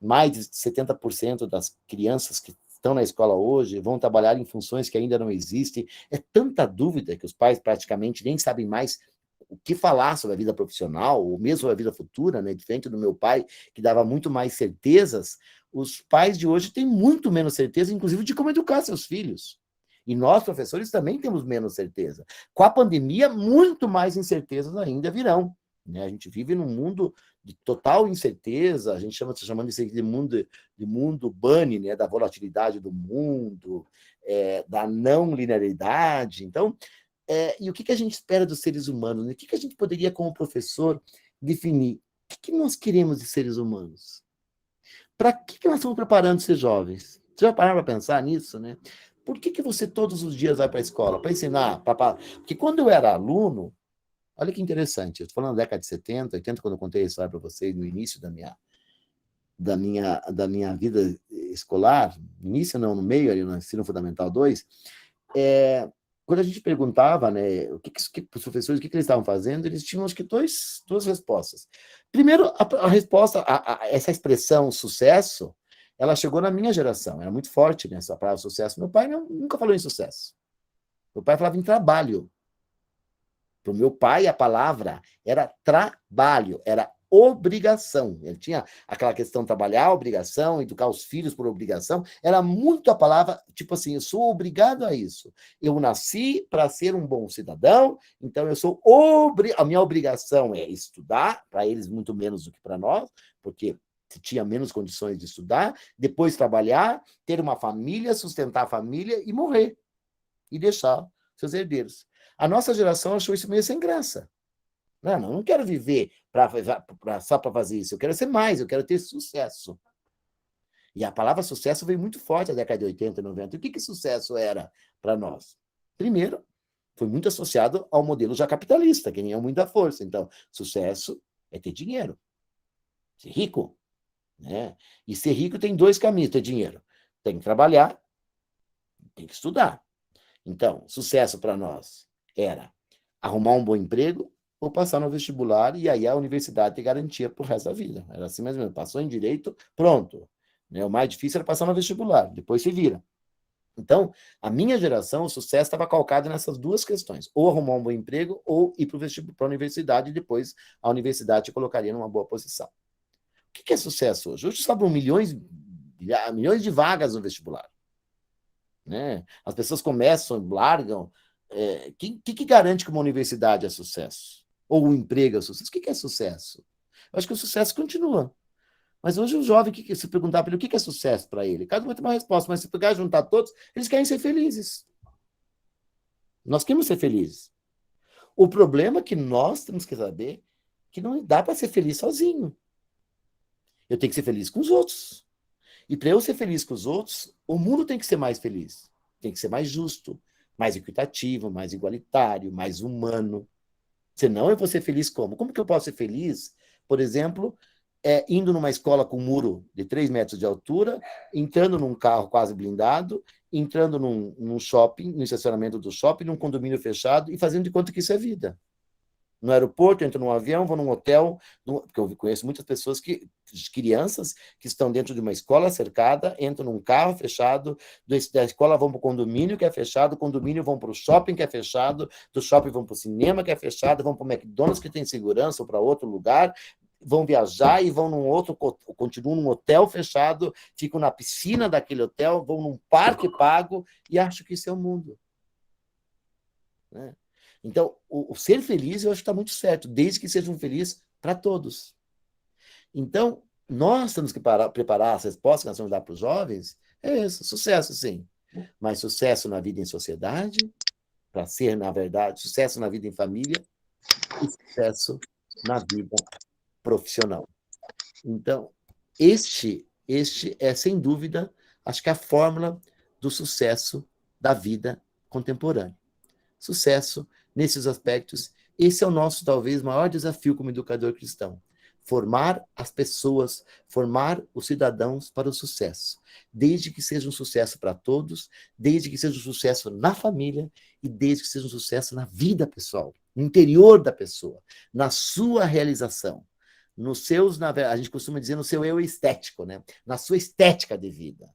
mais de 70% das crianças que estão na escola hoje vão trabalhar em funções que ainda não existem. É tanta dúvida que os pais praticamente nem sabem mais o que falar sobre a vida profissional, ou mesmo sobre a vida futura, né? Diferente do meu pai, que dava muito mais certezas, os pais de hoje têm muito menos certeza, inclusive, de como educar seus filhos. E nós, professores, também temos menos certeza. Com a pandemia, muito mais incertezas ainda virão, né? A gente vive num mundo de total incerteza, a gente está chamando isso de mundo bunny, né? Da volatilidade do mundo, da não linearidade. Então, e o que a gente espera dos seres humanos? Né? O que a gente poderia, como professor, definir? O que nós queremos de seres humanos? Para que nós estamos preparando esses jovens? Você já pararam para pensar nisso, né? Por que você todos os dias vai para a escola? Para ensinar? Porque quando eu era aluno, olha que interessante, eu estou falando da década de 70, 80, quando eu contei a história para vocês, no início da minha vida escolar, início não, no meio, ali no ensino fundamental 2, quando a gente perguntava, né, os professores, o que eles estavam fazendo, eles tinham, acho que, duas respostas. Primeiro, a resposta, essa expressão sucesso, ela chegou na minha geração, era muito forte nessa palavra sucesso. Meu pai nunca falou em sucesso. Meu pai falava em trabalho. Para o meu pai, a palavra era trabalho, era obrigação. Ele tinha aquela questão de trabalhar, obrigação, educar os filhos por obrigação. Era muito a palavra, tipo assim, eu sou obrigado a isso. Eu nasci para ser um bom cidadão, então eu sou a minha obrigação é estudar, para eles muito menos do que para nós, porque tinha menos condições de estudar, depois trabalhar, ter uma família, sustentar a família e morrer. E deixar seus herdeiros. A nossa geração achou isso meio sem graça. Não quero viver só para fazer isso. Eu quero ser mais, eu quero ter sucesso. E a palavra sucesso veio muito forte na década de 80 e 90. O que sucesso era para nós? Primeiro, foi muito associado ao modelo já capitalista, que tinha muita força. Então, sucesso é ter dinheiro. Ser rico. Né? E ser rico tem dois caminhos, ter dinheiro. Tem que trabalhar, tem que estudar. Então, sucesso para nós era arrumar um bom emprego ou passar no vestibular, e aí a universidade tem garantia para o resto da vida. Era assim mais ou menos. Passou em direito, pronto. Né? O mais difícil era passar no vestibular, depois se vira. Então, a minha geração, o sucesso estava calcado nessas duas questões. Ou arrumar um bom emprego, ou ir para a universidade, e depois a universidade te colocaria numa boa posição. O que é sucesso hoje? Hoje sobram milhões de vagas no vestibular. Né? As pessoas começam, largam. Que garante que uma universidade é sucesso? Ou um emprego é sucesso? O que é sucesso? Eu acho que o sucesso continua. Mas hoje o jovem, se perguntar para ele o que é sucesso para ele, cada um vai ter uma resposta, mas se pegar e juntar todos, eles querem ser felizes. Nós queremos ser felizes. O problema é que nós temos que saber que não dá para ser feliz sozinho. Eu tenho que ser feliz com os outros. E para eu ser feliz com os outros, o mundo tem que ser mais feliz. Tem que ser mais justo, mais equitativo, mais igualitário, mais humano. Senão eu vou ser feliz como? Como que eu posso ser feliz, por exemplo, indo numa escola com um muro de 3 metros de altura, entrando num carro quase blindado, entrando num shopping, no estacionamento do shopping, num condomínio fechado e fazendo de conta que isso é vida? No aeroporto, entro num avião, vou num hotel, porque eu conheço muitas pessoas crianças que estão dentro de uma escola cercada, entram num carro fechado, da escola vão para o condomínio que é fechado, do condomínio vão para o shopping que é fechado, do shopping vão para o cinema que é fechado, vão para o McDonald's que tem segurança ou para outro lugar, vão viajar e vão continuam num hotel fechado, ficam na piscina daquele hotel, vão num parque pago e acham que isso é o mundo. Né? Então, o ser feliz, eu acho que está muito certo, desde que sejam felizes para todos. Então, nós temos que preparar as respostas que nós vamos dar para os jovens, é isso, sucesso, sim. Mas sucesso na vida em sociedade, para ser, na verdade, sucesso na vida em família e sucesso na vida profissional. Então, este é, sem dúvida, acho que a fórmula do sucesso da vida contemporânea. Sucesso nesses aspectos. Esse é o nosso, talvez, maior desafio como educador cristão. Formar as pessoas, formar os cidadãos para o sucesso. Desde que seja um sucesso para todos, desde que seja um sucesso na família e desde que seja um sucesso na vida pessoal, no interior da pessoa, na sua realização. Nos seus, a gente costuma dizer, no seu eu estético, né? Na sua estética de vida.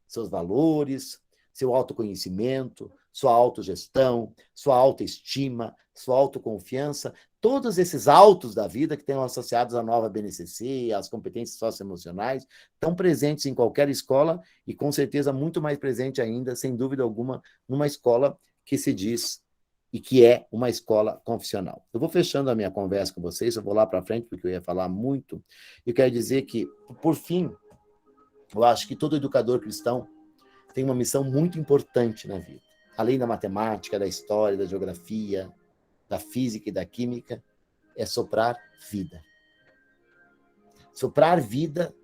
Seus valores, seu autoconhecimento, sua autogestão, sua autoestima, sua autoconfiança, todos esses autos da vida que estão associados à nova BNCC, às competências socioemocionais, estão presentes em qualquer escola e, com certeza, muito mais presente ainda, sem dúvida alguma, numa escola que se diz e que é uma escola confessional. Eu vou fechando a minha conversa com vocês, eu vou lá para frente, porque eu ia falar muito, e quero dizer que, por fim, eu acho que todo educador cristão tem uma missão muito importante na vida. Além da matemática, da história, da geografia, da física e da química, é soprar vida. Soprar vida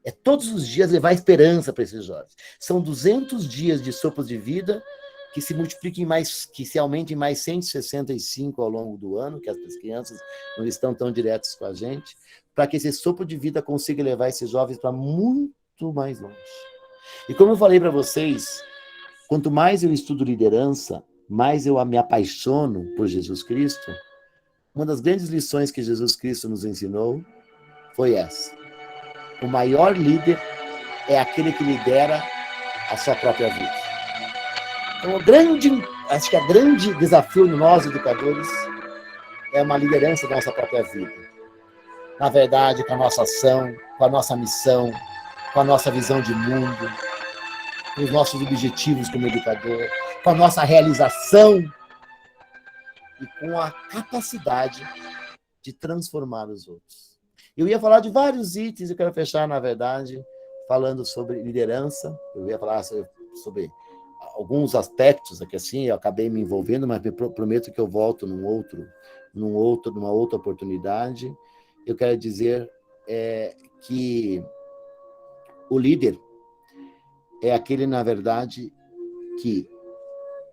é todos os dias levar esperança para esses jovens. São 200 dias de sopros de vida que se multipliquem mais, que se aumentem mais 165 ao longo do ano, que as crianças não estão tão diretas com a gente, para que esse sopro de vida consiga levar esses jovens para muito mais longe. E como eu falei para vocês, quanto mais eu estudo liderança, mais eu me apaixono por Jesus Cristo. Uma das grandes lições que Jesus Cristo nos ensinou foi essa. O maior líder é aquele que lidera a sua própria vida. Então, acho que o grande desafio de nós, educadores, é uma liderança da nossa própria vida. Na verdade, com a nossa ação, com a nossa missão, com a nossa visão de mundo, com os nossos objetivos como educador, com a nossa realização e com a capacidade de transformar os outros. Eu ia falar de vários itens, eu quero fechar, na verdade, falando sobre liderança, eu ia falar sobre alguns aspectos aqui assim, eu acabei me envolvendo, mas prometo que eu volto numa outra oportunidade. Eu quero dizer que o líder é aquele, na verdade, que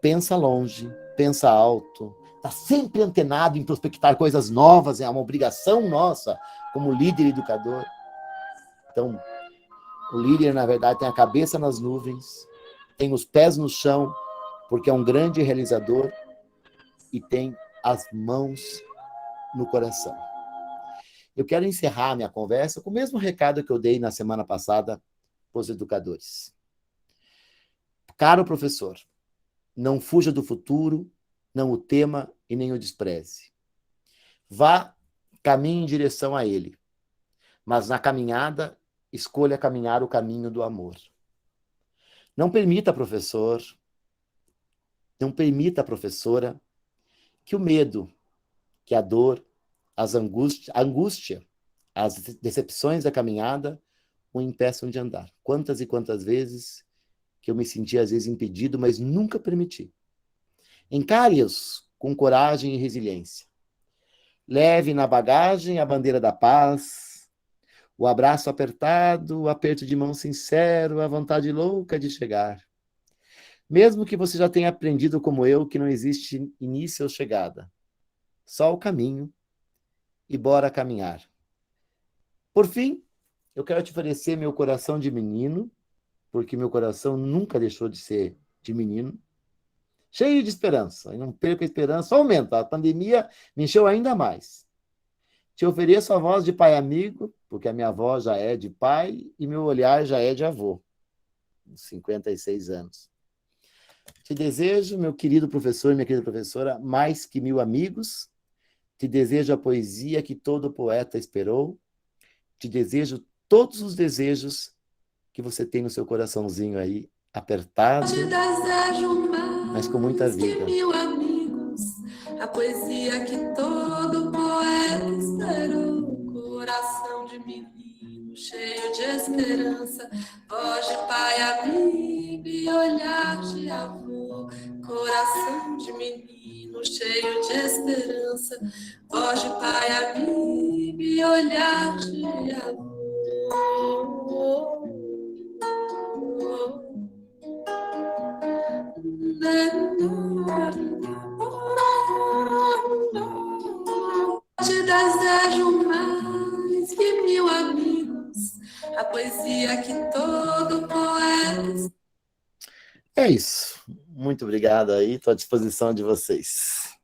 pensa longe, pensa alto, está sempre antenado em prospectar coisas novas, é uma obrigação nossa como líder e educador. Então, o líder, na verdade, tem a cabeça nas nuvens, tem os pés no chão, porque é um grande realizador, e tem as mãos no coração. Eu quero encerrar minha conversa com o mesmo recado que eu dei na semana passada para os educadores. Caro professor, não fuja do futuro, não o tema e nem o despreze. Vá, caminhe em direção a ele, mas na caminhada, escolha caminhar o caminho do amor. Não permita, professor, não permita, professora, que o medo, que a dor, a angústia, as decepções da caminhada o impeçam de andar. Quantas e quantas vezes que eu me senti, às vezes, impedido, mas nunca permiti. Encare-os com coragem e resiliência. Leve na bagagem a bandeira da paz, o abraço apertado, o aperto de mão sincero, a vontade louca de chegar. Mesmo que você já tenha aprendido como eu que não existe início ou chegada, só o caminho e bora caminhar. Por fim, eu quero te oferecer meu coração de menino, porque meu coração nunca deixou de ser de menino, cheio de esperança. E não perco a esperança, só aumenta. A pandemia me encheu ainda mais. Te ofereço a voz de pai amigo, porque a minha voz já é de pai e meu olhar já é de avô, 56 anos. Te desejo, meu querido professor e minha querida professora, mais que 1000 amigos. Te desejo a poesia que todo poeta esperou. Te desejo todos os desejos que você tem no seu coraçãozinho aí, apertado, Te desejo mas com muita mais que vida. 1000 amigos, a poesia que todo poeta esperou, coração de menino cheio de esperança, voz de pai amigo e olhar de avô, coração de menino cheio de esperança, voz de pai amigo e olhar de avô. Te desejo mais que 1000 amigos, a poesia que todo poeta. É isso. Muito obrigado aí, estou à disposição de vocês.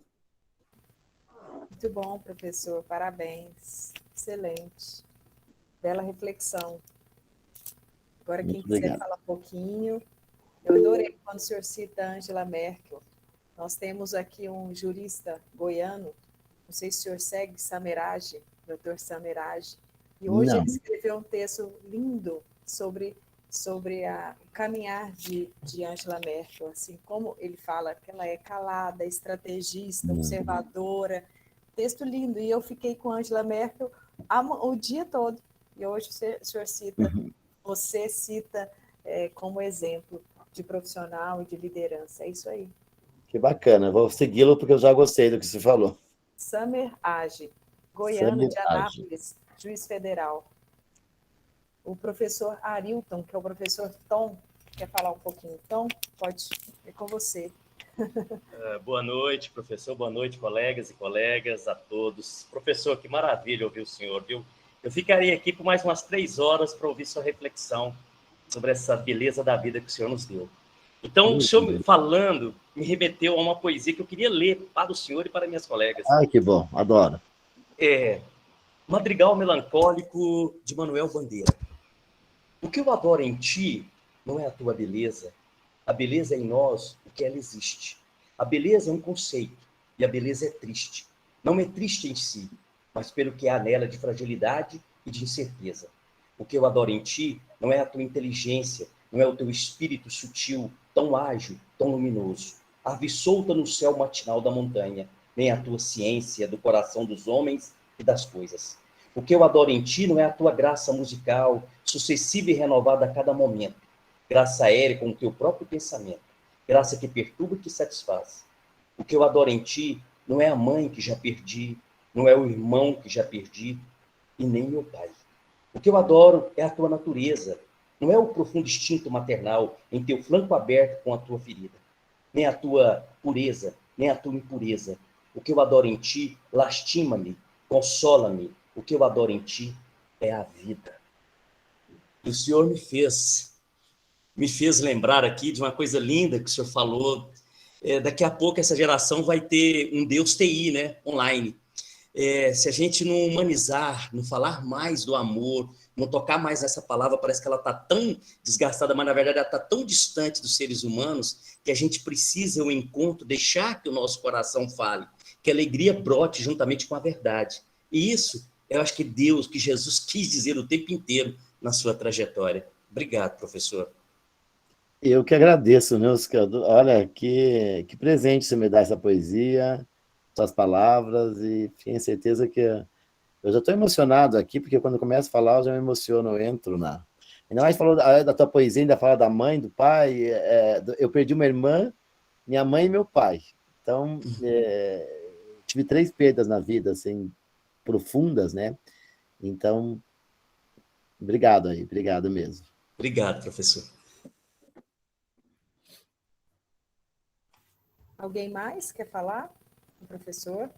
Muito bom, professor, parabéns. Excelente. Bela reflexão. Agora, quem Muito quiser obrigado. falar um pouquinho, eu adorei quando o senhor cita Angela Merkel. Nós temos aqui um jurista goiano, não sei se o senhor segue, Samerage, doutor Samerage, e hoje Não. ele escreveu um texto lindo sobre o caminhar de Angela Merkel, assim, como ele fala que ela é calada, estrategista, observadora, texto lindo, e eu fiquei com Angela Merkel o dia todo, e hoje o senhor cita, você cita como exemplo de profissional e de liderança, é isso aí. Que bacana, vou segui-lo porque eu já gostei do que você falou. Samer Age, goiano Samer de Age. Anápolis, juiz federal. O professor Arilton, que é o professor Tom, quer falar um pouquinho? Tom, pode, é com você. Boa noite, professor, boa noite, colegas e colegas, a todos. Professor, que maravilha ouvir o senhor, viu? Eu ficaria aqui por mais umas 3 horas para ouvir sua reflexão sobre essa beleza da vida que o senhor nos deu. Então, o senhor falando me remeteu a uma poesia que eu queria ler para o senhor e para minhas colegas. Ai, que bom, adoro. Madrigal Melancólico, de Manuel Bandeira. O que eu adoro em ti não é a tua beleza. A beleza é em nós o que ela existe. A beleza é um conceito e a beleza é triste. Não é triste em si, mas pelo que há nela de fragilidade e de incerteza. O que eu adoro em ti não é a tua inteligência, não é o teu espírito sutil, tão ágil, tão luminoso. Ave solta no céu matinal da montanha, nem a tua ciência do coração dos homens e das coisas. O que eu adoro em ti não é a tua graça musical, sucessiva e renovada a cada momento. Graça aérea com o teu próprio pensamento. Graça que perturba e que satisfaz. O que eu adoro em ti não é a mãe que já perdi, não é o irmão que já perdi, e nem meu pai. O que eu adoro é a tua natureza, não é o profundo instinto maternal em teu flanco aberto com a tua ferida, nem a tua pureza, nem a tua impureza. O que eu adoro em ti lastima-me, consola-me. O que eu adoro em ti é a vida. E o Senhor me fez lembrar aqui de uma coisa linda que o senhor falou. Daqui a pouco essa geração vai ter um Deus TI, né, online. Se a gente não humanizar, não falar mais do amor, não tocar mais nessa palavra, parece que ela está tão desgastada, mas na verdade ela está tão distante dos seres humanos que a gente precisa, o encontro, deixar que o nosso coração fale, que a alegria brote juntamente com a verdade. E isso, eu acho que Deus, que Jesus quis dizer o tempo inteiro na sua trajetória. Obrigado, professor. Eu que agradeço, né, Oscar? Olha, que presente você me dá essa poesia, suas palavras, e tenho certeza que eu já estou emocionado aqui, porque quando eu começo a falar, eu já me emociono, eu entro na... Ainda mais falou da tua poesia, ainda fala da mãe, do pai. Eu perdi uma irmã, minha mãe e meu pai. Então, tive 3 perdas na vida, assim, profundas, né? Então, obrigado aí, obrigado mesmo. Obrigado, professor. Alguém mais quer falar? O professor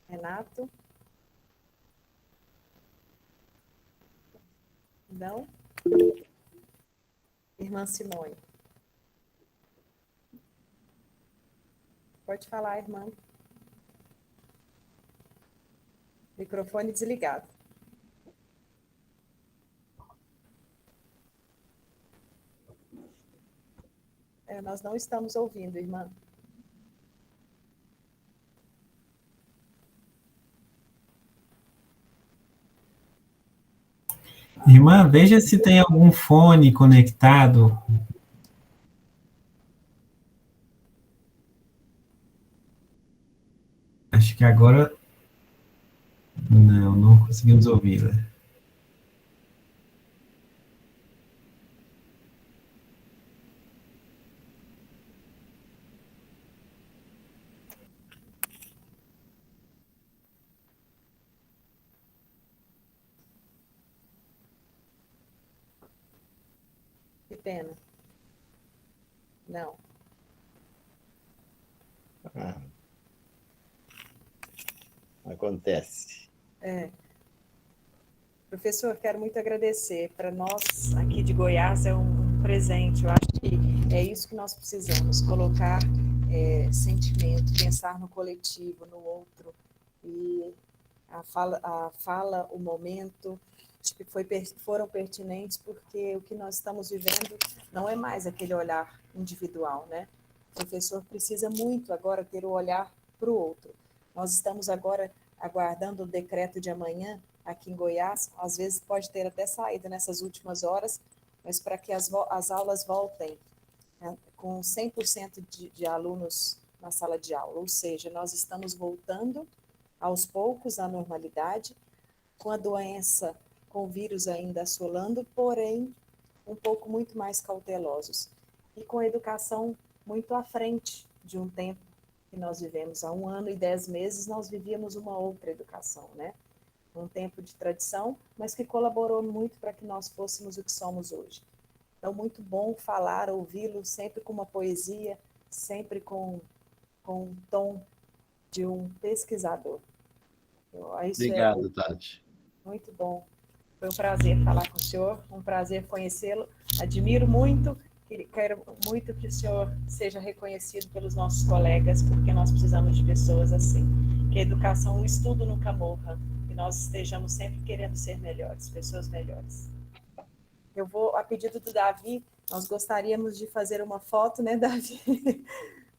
Renato? Não? Irmã Simone. Pode falar, irmã. Microfone desligado. Nós não estamos ouvindo, irmã. Irmã, veja se tem algum fone conectado. Acho que agora... Não conseguimos ouvi-la. Que pena. Não. Acontece. Professor, quero muito agradecer. Para nós, aqui de Goiás, é um presente. Eu acho que é isso que nós precisamos, colocar sentimento, pensar no coletivo, no outro. E a fala, o momento, acho que foram pertinentes, porque o que nós estamos vivendo não é mais aquele olhar individual, né? O professor precisa muito agora ter o olhar para o outro. Nós estamos agora aguardando o decreto de amanhã, aqui em Goiás, às vezes pode ter até saído nessas últimas horas, mas para que as aulas voltem, né, com 100% de alunos na sala de aula, ou seja, nós estamos voltando aos poucos à normalidade, com a doença, com o vírus ainda assolando, porém, um pouco muito mais cautelosos, e com a educação muito à frente de um tempo que nós vivemos. Há 1 ano e 10 meses, nós vivíamos uma outra educação, né? Um tempo de tradição, mas que colaborou muito para que nós fôssemos o que somos hoje. Então, muito bom falar, ouvi-lo, sempre com uma poesia, sempre com um tom de um pesquisador. Obrigado, Tati. Muito bom. Foi um prazer falar com o senhor, um prazer conhecê-lo. Admiro muito, quero muito que o senhor seja reconhecido pelos nossos colegas, porque nós precisamos de pessoas assim. Que a educação, o estudo nunca morra, que nós estejamos sempre querendo ser melhores, pessoas melhores. Eu vou, a pedido do Davi, nós gostaríamos de fazer uma foto, né, Davi,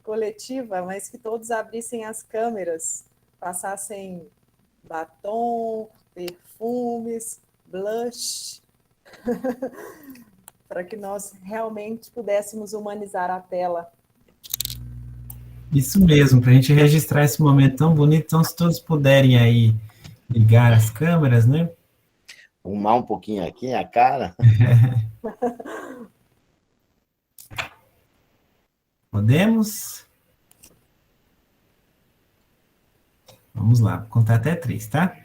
coletiva, mas que todos abrissem as câmeras, passassem batom, perfumes, blush, para que nós realmente pudéssemos humanizar a tela. Isso mesmo, para a gente registrar esse momento tão bonito. Então, se todos puderem aí ligar as câmeras, né? Arrumar um pouquinho aqui a cara. Podemos? Vamos lá, vou contar até 3, tá?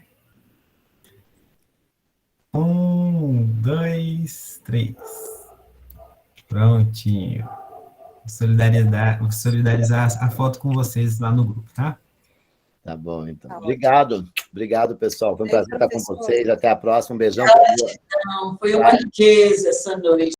1, 2, 3. Prontinho. Vou solidarizar a foto com vocês lá no grupo, tá? Tá bom, então. Tá obrigado. Obrigado, pessoal. Foi um prazer estar com vocês. Até a próxima. Um beijão. Não, foi uma riqueza essa noite.